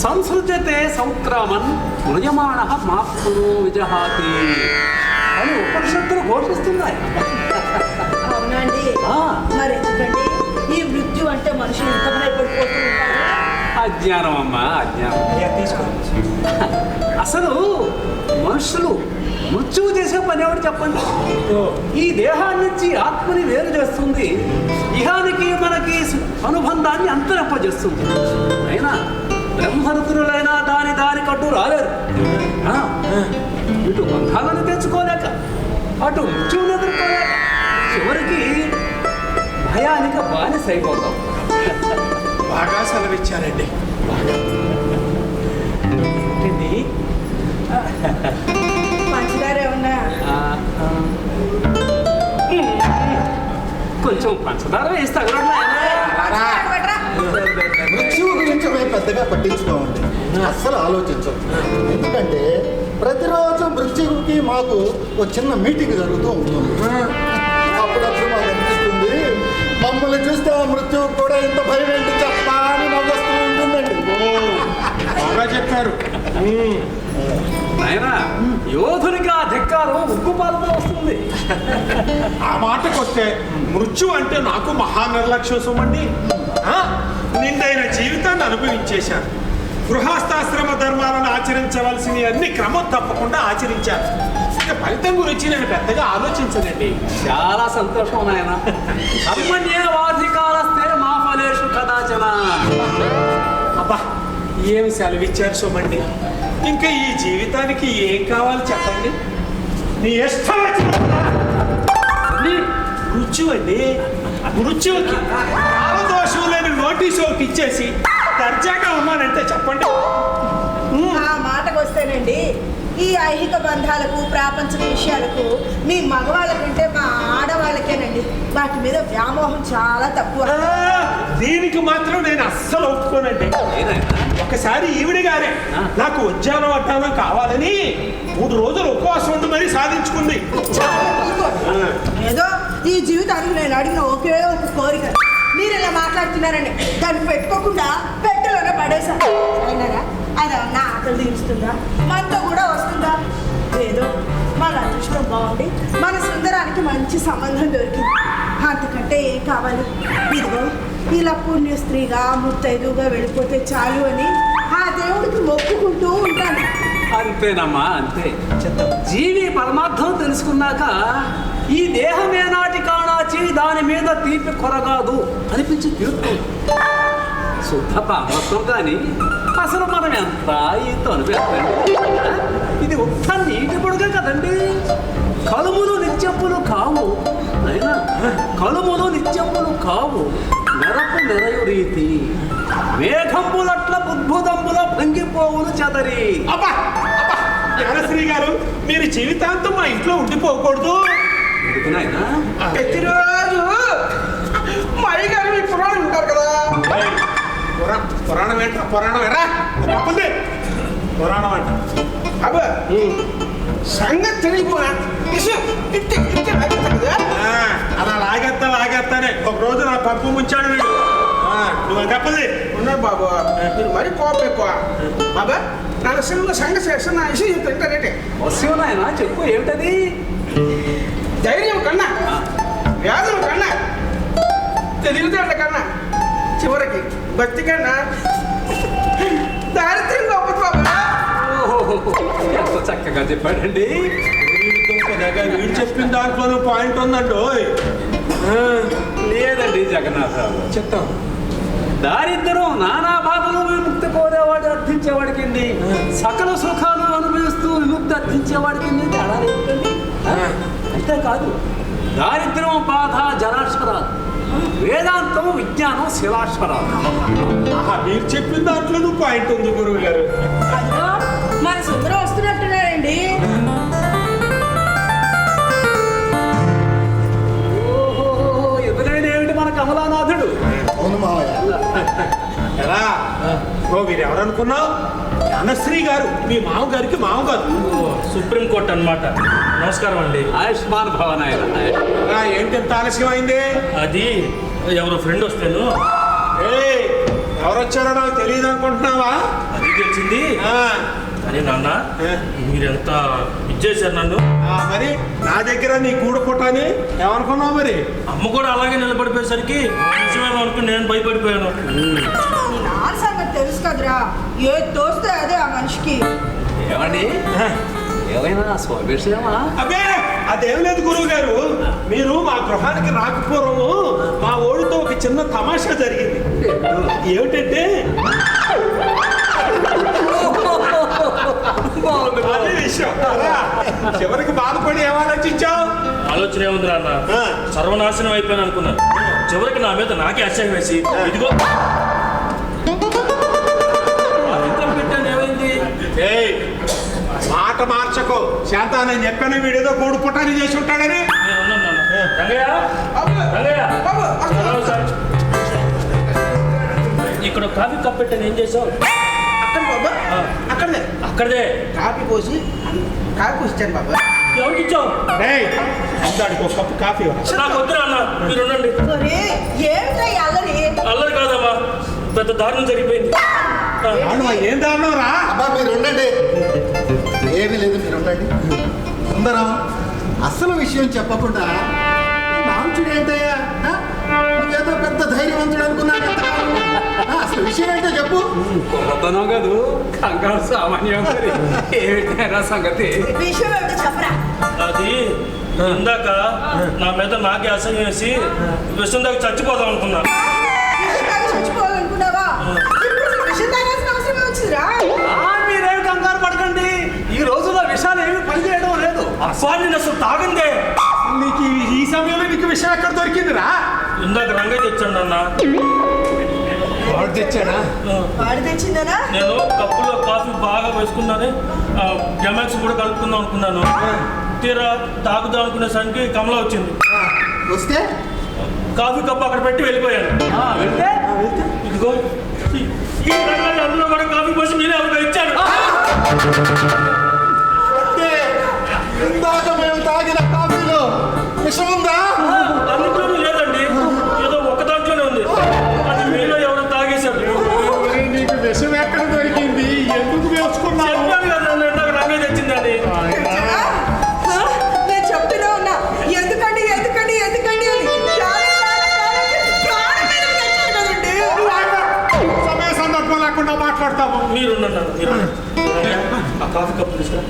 సంసృజతే సౌక్రామన్ మృజమాణ మాపురు విజహాతి అని ఉపనిషత్తులు ఘోషిస్తున్నాయి. అవునండి. మరి ఎందుకండి ఈ మృత్యు అంటే మనుషులు ఇంత భయపడిపోతూ ఉంటారు? అజ్ఞానం అమ్మా, అజ్ఞానం. అయ్యా తీసుకోండి. అసలు మనుషులు మృత్యువు చేసే పని ఎవరు చెప్పండి? ఈ దేహాన్ని నుంచి ఆత్మని వేరు చేస్తుంది. ఇహానికి మనకి అనుబంధాన్ని అంతరింపజేస్తుంది. అయినా బ్రహ్మరుతులైనా దాని కట్టు రాలేరు. ఇటు బంధాలను తెచ్చుకోలేక, అటు మృత్యువుని ఎదుర్కోలేక చివరికి భయానికి బానిస అయిపోతాం. బాగా సెలవిచ్చారండి. ఏంటండి? పంచదార ఏమన్నా? కొంచెం పంచదార వేసి తగలడు. మృత్యువు గురించి మేము పెద్దగా పట్టించుకోమండి. అస్సలు ఆలోచించం. ఎందుకంటే ప్రతిరోజు మృత్యువుకి మాకు ఒక చిన్న మీటింగ్ జరుగుతూ ఉంటుంది. అప్పుడప్పుడు మాకు అనిపిస్తుంది, మమ్మల్ని చూస్తే ఆ మృత్యువు కూడా ఇంత భయం ఏంటి చెప్పా అని నవ్వుస్తూ ఉంటుందండి. బాగా చెప్పారు. నాయనా, యోధునికి ఆ ధిక్కారం ఉగ్గుపాలతో వస్తుంది. ఆ మాటకు వస్తే మృత్యు అంటే నాకు మహా నిర్లక్ష్యం సుమండి. నిండైన జీవితాన్ని అనుభవించేశాను. గృహస్థాశ్రమ ధర్మాలను ఆచరించవలసినవి అన్ని క్రమం తప్పకుండా ఆచరించాను. ఇక ఫలితం గురించి నేను పెద్దగా ఆలోచించనండి. చాలా సంతోషం నాయన. కర్మణ్యేవాధికారస్తే మా ఫలేషు కదాచన. అబ్బా, ఏమి సెలవిచ్చారు సుమండి. ఇంకా ఈ జీవితానికి ఏం కావాలి చెప్పండి. నీ ఇష్టం మృత్యు అండి. మృత్యువుకి దోషం లేని నోటీసు ఒకటి ఇచ్చేసి దర్జాగా ఉన్నానంటే చెప్పండి. ఆ మాటకు వస్తేనండి, ఈ ఐహిక బంధాలకు ప్రాపంచిక విషయాలకు మీ మగవాళ్ళకంటే మా ఆడవాళ్ళకేనండి వాటి మీద వ్యామోహం చాలా తక్కువ. దీనికి మాత్రం నేను అస్సలు ఒప్పుకోనండి. ఒకసారి ఈవిడ గారే నాకు ఉద్యానం వడ్డానం కావాలని 3 రోజులు ఉపవాసం ఉండి మరీ సాధించుకుంది. ఏదో ఈ జీవితానికి నేను అడిగిన ఒకే ఒక కోరిక, మీరు ఇలా మాట్లాడుతున్నారండి, దాన్ని పెట్టుకోకుండా పెట్టెలోనే పడేశాను. అయినారా అది నా ఆకలి తీరుస్తుందా, మనతో కూడా వస్తుందా? ఏదో మన అదృష్టం బాగుండి మన సుందరానికి మంచి సంబంధం దొరికింది, అంతకంటే ఏం కావాలి? ఇదిగో ఇలా పుణ్య స్త్రీగా ముత్తైదుగా వెళ్ళిపోతే చాలు అని ఆ దేవుడికి మొక్కుకుంటూ ఉంటాను. అంతేనమ్మా, అంతే. జీవి పరమార్థం తెలుసుకున్నాక ఈ దేహం ఏనాటి కాణాచి దాని మీద తీపి కొరగాదు అనిపించి తీరుతుంది. శుద్ధ పాపత్వం కానీ అసలు మనం ఎంత ఈతో అనిపిస్తుంది. ఇది ఉత్త నీటి పొడుగే కదండి. కలుములు నిత్యప్పులు కావు అయినా, కలుములు నిత్యప్పులు కావు. మెరపు మెరయు రీతి మేఘంబులట్ల బుద్భుదంబుల భంగిపోవులు చెదరి. అబ్బా అబ్బా, జ్ఞానశ్రీ గారు, మీరు జీవితాంతం మా ఇంట్లో ఉండిపోకూడదు. ఎందుకునాయనా? ప్రతిరోజు మా అయ్యగారు మీ పురాణం ఉంటారు కదా. పురాణం ఏంట్రా? పురాణం ఎరా తప్పండి. పురాణం అంట అబ్బా సంగతి తెలియపోనా అలా లాగేస్తానే. ఒక రోజు నా పప్పు ముంచాడు వీడు. నువ్వు తప్పది ఉన్నాడు బాబు, మీరు మరీ కోపం ఎక్కువ. బాబా నా విషయంలో సంగతి చేస్తున్న నా విషయం చెప్తానంటే వస్తున్నాయనా, చెప్పు ఏమిటది? ధైర్యం కన్నా, వ్యాధుల కన్నా, తెలివితేటల కన్నా, చివరికి భక్తి కన్నా దారిద్ర్యం గొప్పది బాబా. ఎంత చక్కగా చెప్పాడండి. వీడు చెప్పిన దాంట్లోనూ పాయింట్ ఉందండి. లేదండి జగన్నాథరావు, చెప్తాం. దారిద్ర్యం నానా బాధలు విముక్తి కోరేవాడు అర్థించేవాడికి, సకల సుఖాలు అనుభవిస్తూ విముక్తి అర్థించేవాడికి తేడా లేదండి. అంతేకాదు, దారిద్ర్యం బాధ జలాక్షరాలు, వేదాంతం విజ్ఞానం శిలాక్షరాలు. మీరు చెప్పిన దాంట్లోనూ పాయింట్ ఉంది గురువు గారు. అదిగో మన సుందరం వస్తున్నట్టున్నారండి. ఎదురైన ఏమిటి మన కమలానాథుడు? అవును మావయ్య. ఎలా వీరు ఎవరనుకున్నావు? జ్ఞానశ్రీ గారు, మీ మామగారికి మామగారు. సుప్రీంకోర్టు అన్నమాట. నమస్కారం అండి. ఆయుష్మాన్ భవన్ ఆయన. ఏంటి ఎంత ఆలస్యం అయింది? అది ఎవరో ఫ్రెండ్ వస్తాను. ఎవరు వచ్చారో నాకు తెలియదు అనుకుంటున్నావా? అది తెలిసింది. కానీ నాన్న, మీరెంత ఇచ్చేసారు నన్ను. మరి నా దగ్గర నీ గూడు పుట్టని ఏమనుకున్నావు? మరి అమ్మ కూడా అలాగే నిలబడిపోయేసరికి నిజమేమో అనుకుని నేను భయపడిపోయాను. నీ నాన్న సంగతి తెలుసు కదరా, ఏది తోస్తే అదే ఆ మనిషికి. ఏమండి, ఏమైనా స్వవిషయమా? అబ్బే అదేం లేదు గురువు గారు. మీరు మా గృహానికి రాకపోవడము మా ఓడితో ఒక చిన్న తమాషా జరిగింది. ఏమిటంటే అదే విషయం. చివరికి బాధపడి ఏమాలోచించావు? ఆలోచన ఏముంది నాన్న, సర్వనాశనం అయిపోయాను అనుకున్నాను. చివరికి నా మీద నాకే అసహ్యం వేసి ఇదిగో పెట్టాను. ఏమైంది? మాట మార్చకు శాంత. నేను చెప్పాను వీడేదో గూడు పుట్టాన్ని చేసి ఉంటాడని. ఇక్కడ కాఫీ కప్ పెట్టాను, ఏం చేసావు? అక్కడ బాబా అక్కడనే అక్కడదే కాఫీ పోసి ఇచ్చాను బాబా. ఎవరికి ఇచ్చావు? దానికి ఒక కప్పు కాఫీ నాకు వద్దురా అన్న, మీరు ఉండండి. ఒరే, ఏమిటా ఈ అల్లరి? అల్లరి కాదమ్మా, పెద్ద దారుణం జరిగిపోయింది. ఏం దారుణం రా? అబ్బా మీరు ఉండండి, ఏమీ లేదు, మీరు ఉండండి. సుందరం, అసలు విషయం చెప్పకుండా నాంచుడు ఏంటయ్యా? నువ్వేదో పెద్ద ధైర్యవంతుడు అనుకున్నాను. అసలు విషయం ఏంటో చెప్పు. కొత్తనం కాదు, కంగారు సామాన్యం. మరి ఏమిటైనా సంగతి? విషయం ఏమిటో చెప్పరా. అది ఇందాక నా మీద నాకే అసహ్యం వేసి విషయం దాకా చచ్చిపోదాం అనుకున్నా. విషయం తాగి చచ్చిపోవాలనుకున్నావా? ఇప్పుడు అసలు విషయం తాగాల్సిన అవసరం వచ్చిందిరా? మీరేమి కంగారు పడకండి, ఈ రోజుల్లో విషయాలు ఏమి పనిచేయడం లేదు. అబ్బా నేను అసలు తాగందే. నీకు ఈ సమయంలో నీకు విషయం ఎక్కడ దొరికిందిరా? ఇందాక రంగయ్య తెచ్చాడు అన్న. వాడు తెచ్చాడా? వాడు తెచ్చిందనా? నేను కప్పులో కాఫీ బాగా వేసుకున్నాను, జమాక్స్ కూడా కలుపుకుందాం అనుకున్నాను. తీరా తాగుదాం అనుకునే సరికి కమల వచ్చింది. వస్తే కాఫీ కప్పు అక్కడ పెట్టి వెళ్ళిపోయాను. వెళ్తే ఇదిగో ఈ రంగయ్య అందులో కూడా కాఫీ పోసి మీరే ఎవరికో ఇచ్చాడు. అంటే ఇందాక మేము తాగిన కాఫీలో విషం ఉందా? అన్నింటిలోనూ లేదండి, ఏదో ఒక దాంట్లోనే ఉంది. అది మీలో ఎవరో తాగేశారు. నీకు విషం ఎక్కడ దొరికింది? ఎందుకు వేసుకున్నావు? చెప్పాను కదా ఇందాక రంగయ్య తెచ్చిందని. తెచ్చాడా? నేను చెప్తూనే ఉన్నా, ఎందుకండి ఎందుకండి ఎందుకండి అని. ప్రాణం మీద తెచ్చారు కదండి. సమయ సందర్భం లేకుండా మాట్లాడతాము. మీరు ఆ కాఫీ కప్పు తీసుకురా.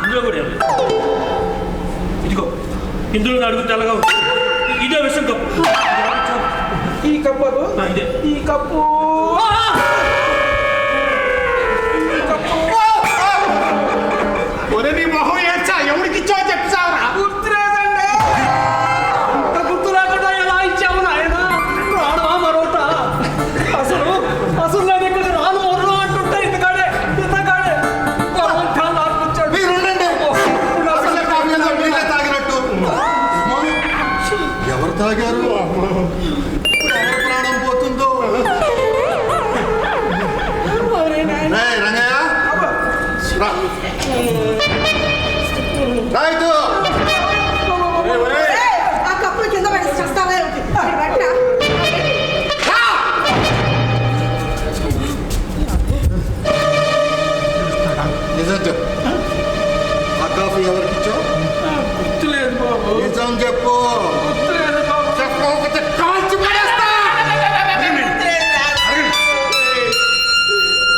ఇందులో కూడా ఏం లేదు. ఇదిగో ఇందులో అడుగు తెల్లగా ఉంది. ఇదే విషయం కప్పు. ఈ కప్పు ఇదే ఈ కప్పు ఒరే నీ మొహం ఏడ్చా, ఎవరికి ఇచ్చావో చెప్తావరా? గుర్తులేదండి. ఇంత గుర్తు లేకుండా ఎలా ఇచ్చావు నాయన? రావడమా మరొకట? అసలు నేను ఇక్కడ రాను మొర్రు అంటుంటే ఇంతకాడే వచ్చాడు. మీరు ఉండండి, అసలు కాఫీలో మీరే తాగినట్టు. ఎవరు తాగారు? ఎవరి ప్రాణం పోతుందో. రేయ్ రంగయ్య, రా. రైతు ఆ కప్పులు కింద పడి చస్తావా ఏమిటి? ఇక్కడ పెట్టరా? నిజం చెప్పు, ఆ కాఫీ ఎవరికి ఇచ్చావు? గుర్తులేదు బాబు. నిజం చెప్పు. గుర్తులేదు బాబు. చెప్పకపోతే కాల్చి పడేస్తా.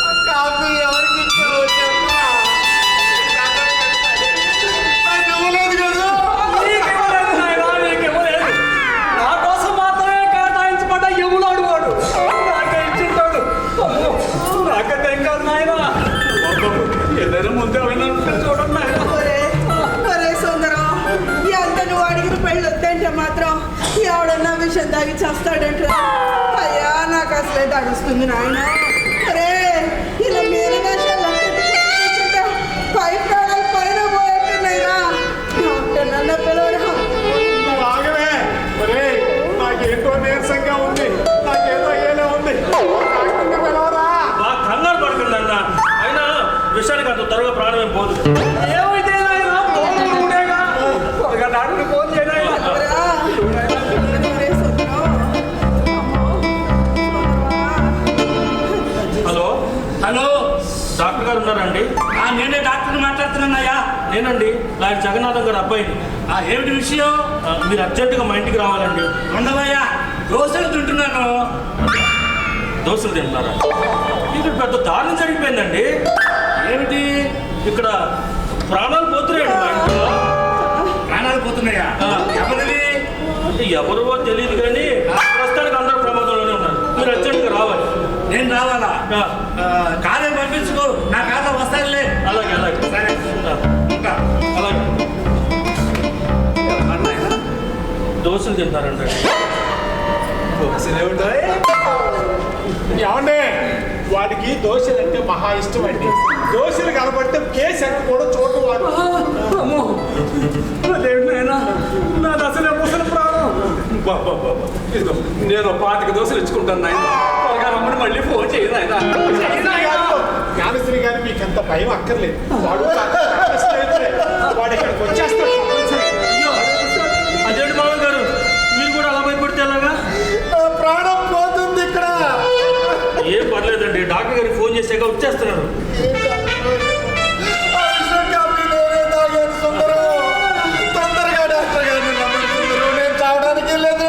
ఆ కాఫీ ఎవరికి ఇచ్చావు చెప్పు. నాకు ఇవ్వలేదు కదా. నీకెవ్వలేదు నాయనా, నీకెవ్వలేదు. నా కోసం మాత్రమే కేటాయించబడ్డ యములాడు వాడు. నాకే ఇచ్చింటాడు. నాకైతే ఏం కాదు నాయనా. ఏదైనా ముందే విన్నాను చూడండి నాయనా. ఒరే సుందరం, ఎంత నువ్వు అడిగిన పెళ్ళి వద్దంటే మాత్రం ఎవడన్నా విషయం తాగి చేస్తాడంటే అయ్యా నాకు అసలే తడుస్తుంది నాయన. అరే ఇలా మీరు పై ప్రాణాలు పైన పోయేట్టున్నాయిరా. డాక్టర్ నన్న పిలవరా. ఆగవే. ఒరే నాకేంటో నీరసంగా ఉంది, నాకేదో ఏదో ఉంది. డాక్టర్ని పిలవరా? బాగా కంగారు పడకండి అన్న. అయినా విషయానికి అంత త్వరగా ప్రాణమే పోదు. ఏమైతే నాయనా, పోను ఉండేగా. త్వరగా డాక్టర్ని ఫోన్ చేయనా. ఎవరా? ఒరే సుందరం. అమ్మో, సుందరమా. హలో హలో, డాక్టర్ గారు ఉన్నారండి? నేనే డాక్టర్ని మాట్లాడుతున్నానయ్యా. నేనండి, లాయర్ జగన్నాథం గారు అబ్బాయిని. ఏమిటి విషయం? మీరు అర్జెంటుగా మా ఇంటికి రావాలండి. ఉండవయ్యా, దోశలు తింటున్నాను. దోశలు తింటున్నారా? ఇక్కడ పెద్ద దారుణం జరిగిపోయిందండి. ఏమిటి? ఇక్కడ ప్రాణాలు పోతున్నాయండి మా ఇంట్లో. ప్రాణాలు పోతున్నాయా? ఎవరిది? ఎవరివో తెలియదు కానీ ప్రస్తుతానికి అందరూ ప్రమాదంలోనే ఉన్నారు. మీరు అర్జెంటుగా రావాలి. నేను రావాలా? ఆ, కాదే పంపించుకో, నా కాదా వస్తానులే. అలాగే అలాగే. సరే, ఉంటా. అలాగే. దోశలు తింటారండి. ఏమండి, వాడికి దోశలు అంటే మహా ఇష్టం అండి. దోశలు కనబడితే కేసు ఎక్కడ కూడా ఇదిగో నేను 25 దోశలు ఇచ్చుకుంటాను నాయన. త్వరగా రమ్మని మళ్ళీ ఫోన్ చేయదు ఆయన. జ్ఞానశ్రీ గారు మీకు ఎంత భయం అక్కర్లేదు. వాడు వాడు ఇక్కడికి వచ్చేస్తాడు. అదేంటి మామయ్య గారు, మీరు కూడా అలా భయపడితే ఎలాగా? ప్రాణం పోతుంది ఇక్కడ. ఏం పర్లేదండి, డాక్టర్ గారికి ఫోన్ చేసాక వచ్చేస్తున్నారు. తొందరగా డాక్టర్ గారిని రమ్మంటున్నారు. నేను చావడానికి లేదు.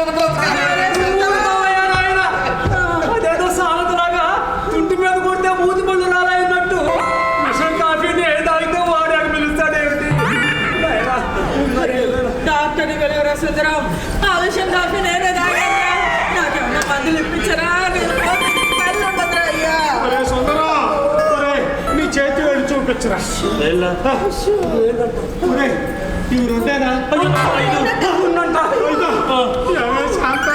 అదేదో సామెతలాగా తుంటి మీద కొడితే మూతి పళ్ళు రాలన్నట్టు మిషన్ కాఫీని ఏ తాగితే వాడు అని పిలుస్తాడేమిటి? డాక్టర్ని వెళ్ళవరా సుందరం, ఆ విషయం కాఫీ నేనే తాగాను. నాకేమన్నా మందులు ఇప్పించరా? కళ్ళు ఉండదురా అయ్యా. సుందరం, నీ చేతి వెళ్ళి చూపించరా. ఇవి రెండేనా? శాంత,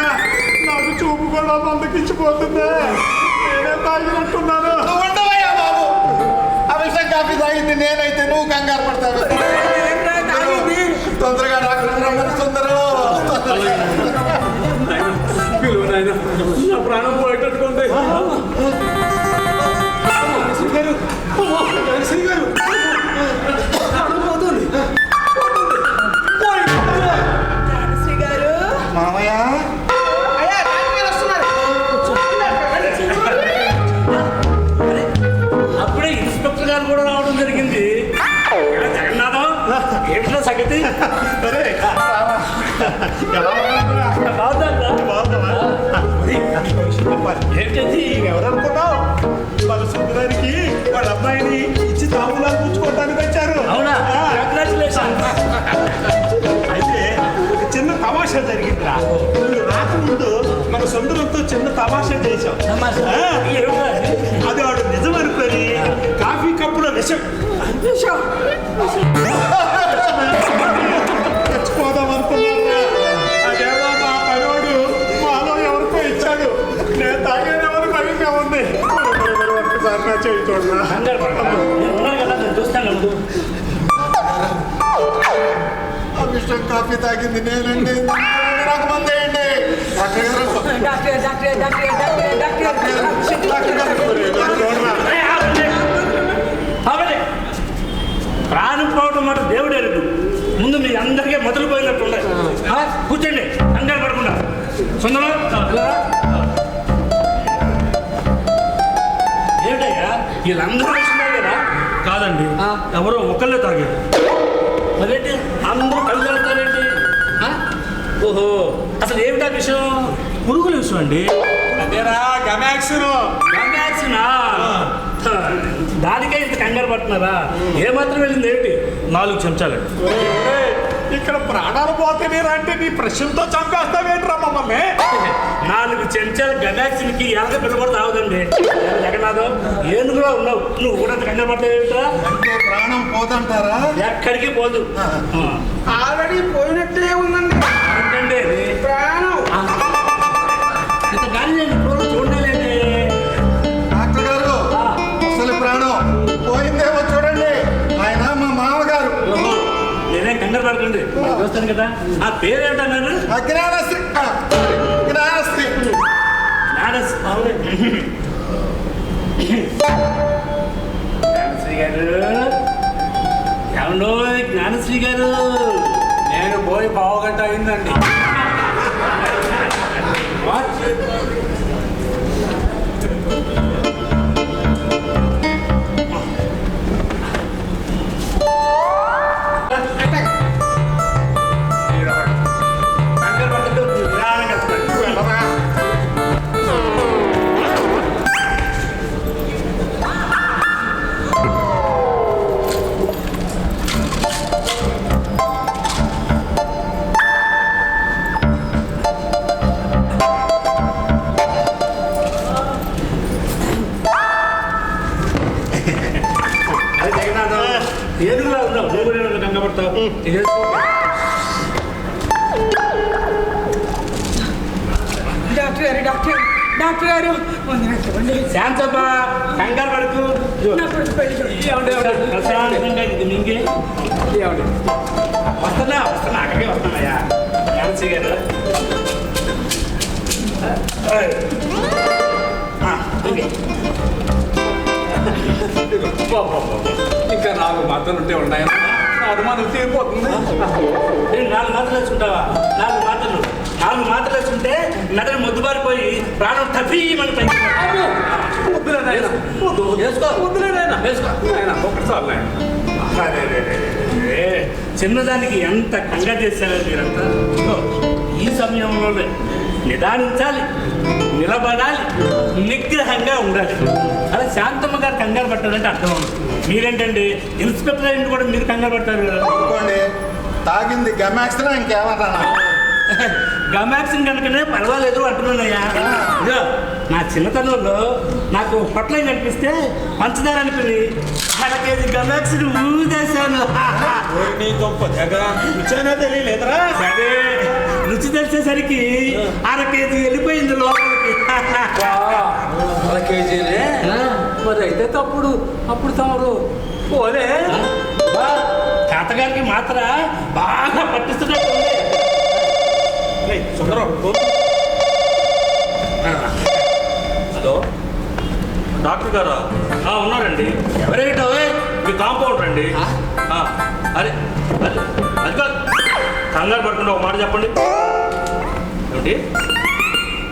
నాకు చూపు కూడా మందకిచ్చిపోతుంది. నేనే తాగినట్టున్నాను. నువ్వు ఉండవయ్యా బాబు. ఆ విషయం కాఫీ తాగింది నేనైతే నువ్వు కంగారు పడతావు. తొందరగా డాక్టర్ రమ్మని సుందరం. పిలువు నాయన, నా ప్రాణం పోయేటట్టుకుంది. శ్రీ గారు శ్రీ గారు, మామయ్య, అయ్యా డాక్టర్ గారు వస్తున్నారు. అప్పుడే ఇన్స్పెక్టర్ గారు కూడా రావడం జరిగింది. జగన్నాథం, ఏమిటో సంగతి? ఏంటండి ఎవరనుకున్నావు? వాళ్ళ సుందరానికి వాళ్ళ అమ్మాయిని ఇచ్చి తాములాగా పుచ్చుకోవడానికి వచ్చారు. అవునా? అయితే ఒక చిన్న తమాషా జరిగిందిరా. నువ్వు రాకముందు మన సుందరంతో చిన్న తమాషా చేశాం. అది వాడు నిజం అనుకొని కాఫీ కప్పులో విషం తెచ్చుకోదాం అనుకున్నారా? అదేమో మా పనివాడు మాలో ఎవరికో ఇచ్చాడు. నేను తాగేదేమని భయంగా ఉంది. ఒక్కసారి నా చేయి చూడరా. ఆ విషయం కాఫీ తాగింది నేనండి. నాకు మంది వేయండి. డాక్టర్ గారు, doctor doctor doctor doctor doctor doctor గారు. ప్రాణం పోవడం మాట దేవుడు ఎరుగు. ముందు మీ అందరికీ మొదలుపోయినట్టు ఉన్నాయి. కూర్చోండి, కంగారు పడకుండా. సుందరం, ఏమిటయ్యా వీళ్ళందరూ వచ్చినా కదా? కాదండి, ఎవరో ఒకళ్ళే తాగారు. అదేంటి అందరూ కలిసి వెళ్తారేంటి? ఓహో, అసలు ఏమిటా విషయం? పురుగుల విషయం అండి. అదేరా గమాక్సిన్. గమ్యాక్సినా? దానికే ఇంత కంగారు పడుతున్నారా? ఏమాత్రం వెళ్ళింది ఏమిటి? 4 చెంచాలండి. ఇక్కడ ప్రాణాలు పోతే అంటే నీ ప్రశ్నతో చంపేస్తావేంట్రా మమ్మల్ని? 4 చెంచాలు గమ్యాక్సిన్కి ఎలాగ పిల్లబడి తాగుదండి. జగన్నాథం, ఏనుగులో ఉన్నావు, నువ్వు కూడా కంగారు పడతావు ఏమిటా? అంటే ప్రాణం పోదంటారా? ఎక్కడికి పోదు. ఆల్రెడీ పోయినట్టే ఉందండి ఏంటండి ప్రాణం. ఇంత గాలి నేను ఇప్పుడు చూడలేదండి. డాక్టర్ గారు, అసలు ప్రాణం పోయిందేమో చూడండి. ఆయన మా మామగారు. నేనేం కంగారు పడకండి, చూస్తాను కదా. ఆ పేరేంటన్నారు? అజ్ఞానశ్రీ. జ్ఞానశ్రీ. జ్ఞానశ్రీ గారు, ఏమండో జ్ఞానశ్రీ గారు? నేను పోయి 1/2 గంట అయిందండి. కంగారు పడద్దు, నిదానంగా వెళ్ళరా. ఏనుగులా ఉన్నావు, నువ్వు కూడా కంగపడతావు. డాక్టర్ గారు డాక్టర్ డాక్టర్ గారు వందనండి. శాంతప్ప, కంగారు పడుతూ నా కొడుకు పెళ్లి చూడండి. ప్రశాంతంగా ఇది మింగే. వస్తున్నా అక్కడికే వస్తున్నాయా ఝాన్సీ గారు? ఇంకా 4 మాత్రలు ఉంటే ఉన్నాయా? నా అనుమానం తీరిపోతుంది. 4 మాత్రలు వేసుకుంటావా? 4 మాత్రలు వేసుకుంటే నడని మొద్దుబారిపోయి ప్రాణం తప్పి మన చిన్నదానికి ఎంత కంగా చేశారో మీరంతా. ఈ సమయంలోనే నిదానించాలి, నిలబడాలి, నిగ్రహంగా ఉండాలి. అలా శాంతమ్మ గారు కంగారు పట్టాలంటే అర్థం అవుతుంది. మీరేంటండి ఇన్స్పెక్టర్ అయింది కూడా మీరు కంగారు పడతారు అనుకోండి. తాగింది గమాక్స్లో ఇంకేమన్నా గమాక్సిన్ కనుకనే పర్వాలేదు అంటున్నానయ్యా. ఇదో నా చిన్నతనంలో నాకు పొట్ల కనిపిస్తే పంచదార అనుకుని 1/2 కేజీ గమాక్సిన్ ఊదేశాను. తెలియలేదురా? సరే రుచి తెలిసేసరికి 1/2 కేజీ వెళ్ళిపోయింది లోపలికి. 1/2 కేజీలే మరి అయితే తప్పుడు. అప్పుడు తమరు పోలే తాతగారికి మాత్ర బాగా పట్టిస్తున్నట్టు. హలో డాక్టర్ గారా? ఉన్నారండి. ఎవరైతే మీ కాంపౌండర్ అండి. అరే అది కాదు, కంగారు పడకుండా ఒక మాట చెప్పండి. ఏమిటి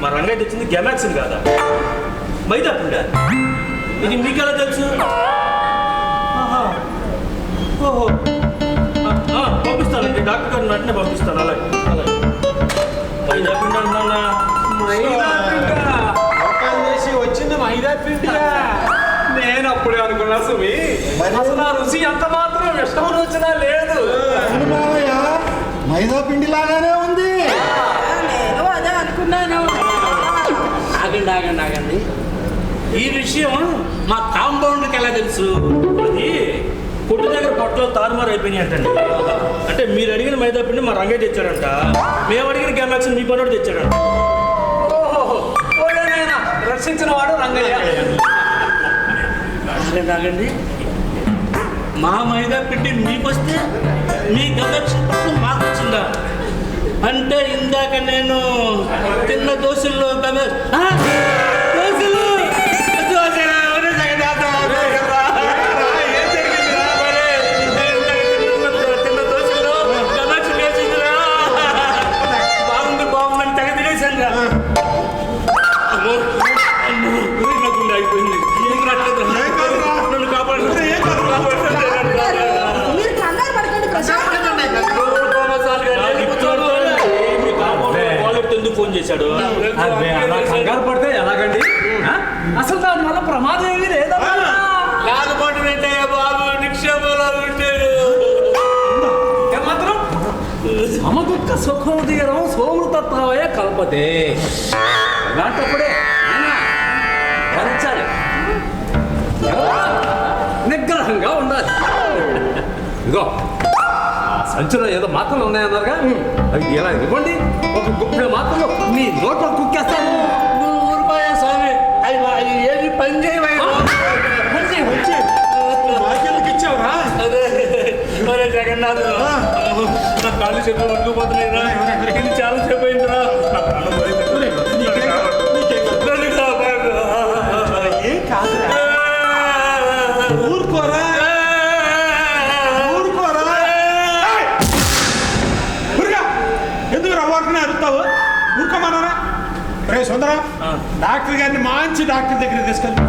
మా రంగయ్య తెచ్చింది గెమాక్సిన్ కాదా? మైదా పిండా? ఇది మీకెలా తెలుసు? ఓహో పంపిస్తానండి, డాక్టర్ గారిని వెంటనే పంపిస్తాను. అలాగే అలాగే. మైదా పిండి అంటున్నా? చేసి వచ్చింది మైదా పిండిగా. నేను అప్పుడే అనుకున్నా సుమి, అసలు ఆ రుచి ఎంత మాత్రం ఇష్టం రుచినా లేదు. మైదా పిండి లాగానే ఉంది. నేను అదే అనుకున్నాను. ఆగండి. ఈ విషయం మా కాంపౌండ్కి ఎలా తెలుసు? అది కొట్టు దగ్గర పొట్టలో తారుమారు అయిపోయినాయి అంటండి. అంటే మీరు అడిగిన మైదా పిండి మా రంగయ్య తెచ్చాడంట, మేము అడిగిన గెమాక్సిన్ మీ పనుడు తెచ్చాడంట. ఓహో రక్షించిన వాడు రంగయ్య. ఆగండి. మా మైదా పిండి మీకు వస్తే మీ గెమాక్సిన్ పట్ల మాకు వచ్చిందా? అంటే ఇందాక నేను తిన్న దోశల్లో దోశలు బాగుందని తెగ తినేసాను. అయిపోయింది. నన్ను కాపాడు. మీరు కంగారు పడకండి, ప్రశాంతంగా ఎందుకు ఫోన్ చేశాడు? కంగారు పడితే ఎలాగండి? అసలు దాని వల్ల ప్రమాదం ఏమీ లేదా? లేకపోతే బాబు నిక్షేపంలో ఉంటే ఏమాత్రం సమదుఃఖ సుఖోదయం సోమృతత్వయ కల్పతే. అలాంటప్పుడే భరించాలి, నిగ్రహంగా ఉండాలి. ఇదిగో సంచిలో ఏదో మాత్రలు ఉన్నాయన్నారుగా, అవి ఎలా ఇవ్వండి. ఒక గుప్పెడు మాత్రలు మీ నోట్లో కుక్కేస్తాను. ఊరిపోయా స్వామి, అవి ఏమి పని చేయవా? ఇచ్చావురా? అదే జగన్నాథ్, నా కాళ్ళు చెప్పి వండుకుపోతున్నాయిరా. ఇది చాలా సేపు అయిందిరా. నా ప్రాణం పోయింది. ఏం కాదురా, ఊరుకోరా. ఎందుకు రవ్వకనే అడుగుతావు? ఊరుకోమన్నారా? రే సుందరా, డాక్టర్ గారిని మంచి డాక్టర్ దగ్గర తీసుకెళ్ళి.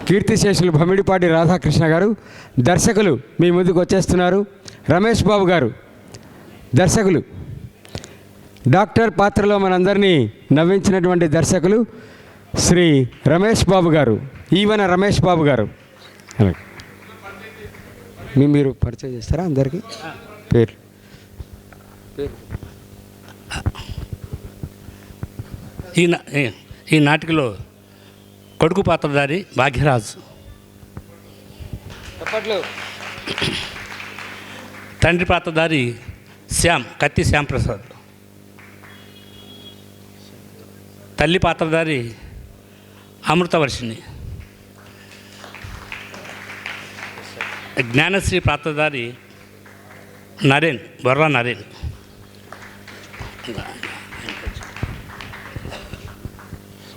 కీర్తిశేషులు భమిడిపాటి రాధాకృష్ణ గారు దర్శకులు మీ ముందుకు వచ్చేస్తున్నారు. రమేష్ బాబు గారు దర్శకులు. డాక్టర్ పాత్రలో మనందరినీ నవ్వించినటువంటి దర్శకులు శ్రీ రమేష్ బాబు గారు, ఈవన రమేష్ బాబు గారు. మీరు పరిచయం చేస్తారా అందరికీ? పేరు ఈ నాటికలో కొడుకు పాత్రధారి భాగ్యరాజు, తండ్రి పాత్రధారి కత్తి శ్యాంప్రసాద్. తల్లి పాత్రధారి అమృతవర్షిణి, జ్ఞానశ్రీ పాత్రధారి నరేన్, బొర్రా నరేన్.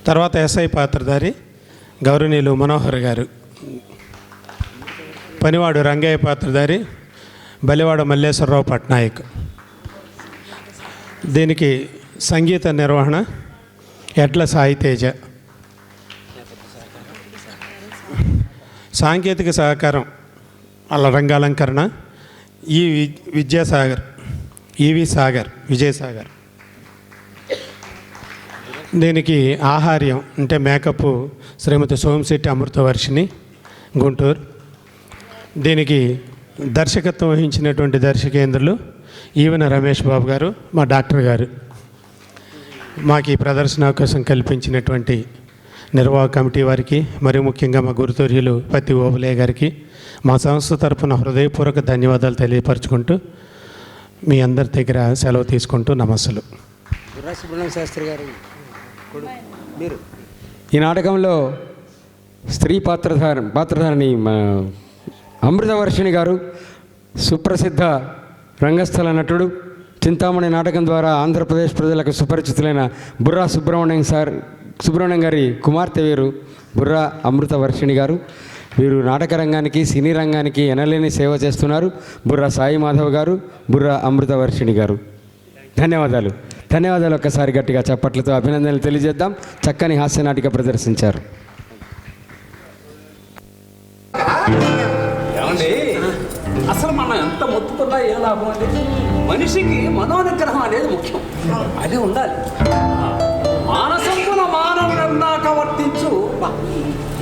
తర్వాత ఎస్ఐ పాత్రధారి గౌరవనీయులు మనోహర్ గారు. పనివాడు రంగయ్య పాత్రధారి బలివాడ మల్లేశ్వరరావు పట్నాయక్. దీనికి సంగీత నిర్వహణ ఎడ్ల సాయితేజ. సాంకేతిక సహకారం అల్ల రంగాలంకరణ విద్యాసాగర్, విజయసాగర్. దీనికి ఆహార్యం అంటే మేకప్ శ్రీమతి సోమశెట్టి అమృతవర్షిణి, గుంటూరు. దీనికి దర్శకత్వం వహించినటువంటి దర్శకేంద్రులు ఈవెన రమేష్ బాబు గారు, మా డాక్టర్ గారు. మాకు ఈ ప్రదర్శన అవకాశం కల్పించినటువంటి నిర్వాహక కమిటీ వారికి, మరియు ముఖ్యంగా మా గురుతుర్యులు పత్తి ఓబులే గారికి మా సంస్థ తరఫున హృదయపూర్వక ధన్యవాదాలు తెలియపరచుకుంటూ మీ అందరి దగ్గర సెలవు తీసుకుంటూ నమస్సులు. సుబ్రహ్మణ్య శాస్త్రి గారు మీరు ఈ నాటకంలో స్త్రీ పాత్రధారిణి అమృతవర్షిణి గారు సుప్రసిద్ధ రంగస్థల నటుడు. చింతామణి నాటకం ద్వారా ఆంధ్రప్రదేశ్ ప్రజలకు సుపరిచితులైన బుర్రా సుబ్రహ్మణ్యం గారి కుమార్తె వీరు బుర్రా అమృతవర్షిణి గారు. వీరు నాటక రంగానికి, సినీ రంగానికి ఎనలేని సేవ చేస్తున్నారు. బుర్రా సాయి మాధవ్ గారు, బుర్రా అమృతవర్షిణి గారు. ధన్యవాదాలు. ఒక్కసారి గట్టిగా చప్పట్లతో అభినందనలు తెలియజేద్దాం. చక్కని హాస్య నాటిక ప్రదర్శించారు. ఏమండి, అసలు మనం ఎంత మొత్తుకున్నా ఏ లాభం అండి? మనిషికి మనోనిగ్రహం అనేది ముఖ్యం, అదే ఉండాలి. మానసంపున మానవుడన్నాక వర్తించు,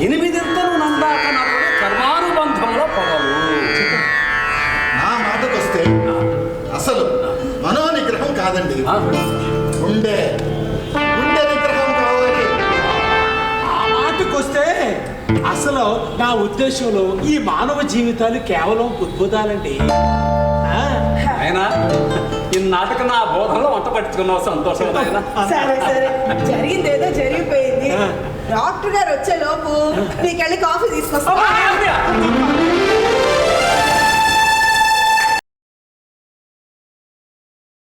ఎనిమిదింతలు నందాక నాకు కర్మానుబంధంలో పొగలు. నా మాటకు వస్తే అసలు మనోనిగ్రహం కాదండి, గుండె నిగ్రహం కావాలి. ఆ మాటకు వస్తే అసలు నా ఉద్దేశంలో ఈ మానవ జీవితాలు కేవలం ఉద్భుతాలండి. ఆయన ఇన్నాటక నా బోధనలో వంట పట్టుకున్నావు, సంతోషం. సరే జరిగిందేదో జరిగిపోయింది. డాక్టర్ గారు వచ్చే లోపు నీకెళ్ళి కాఫీ తీసుకొస్తా.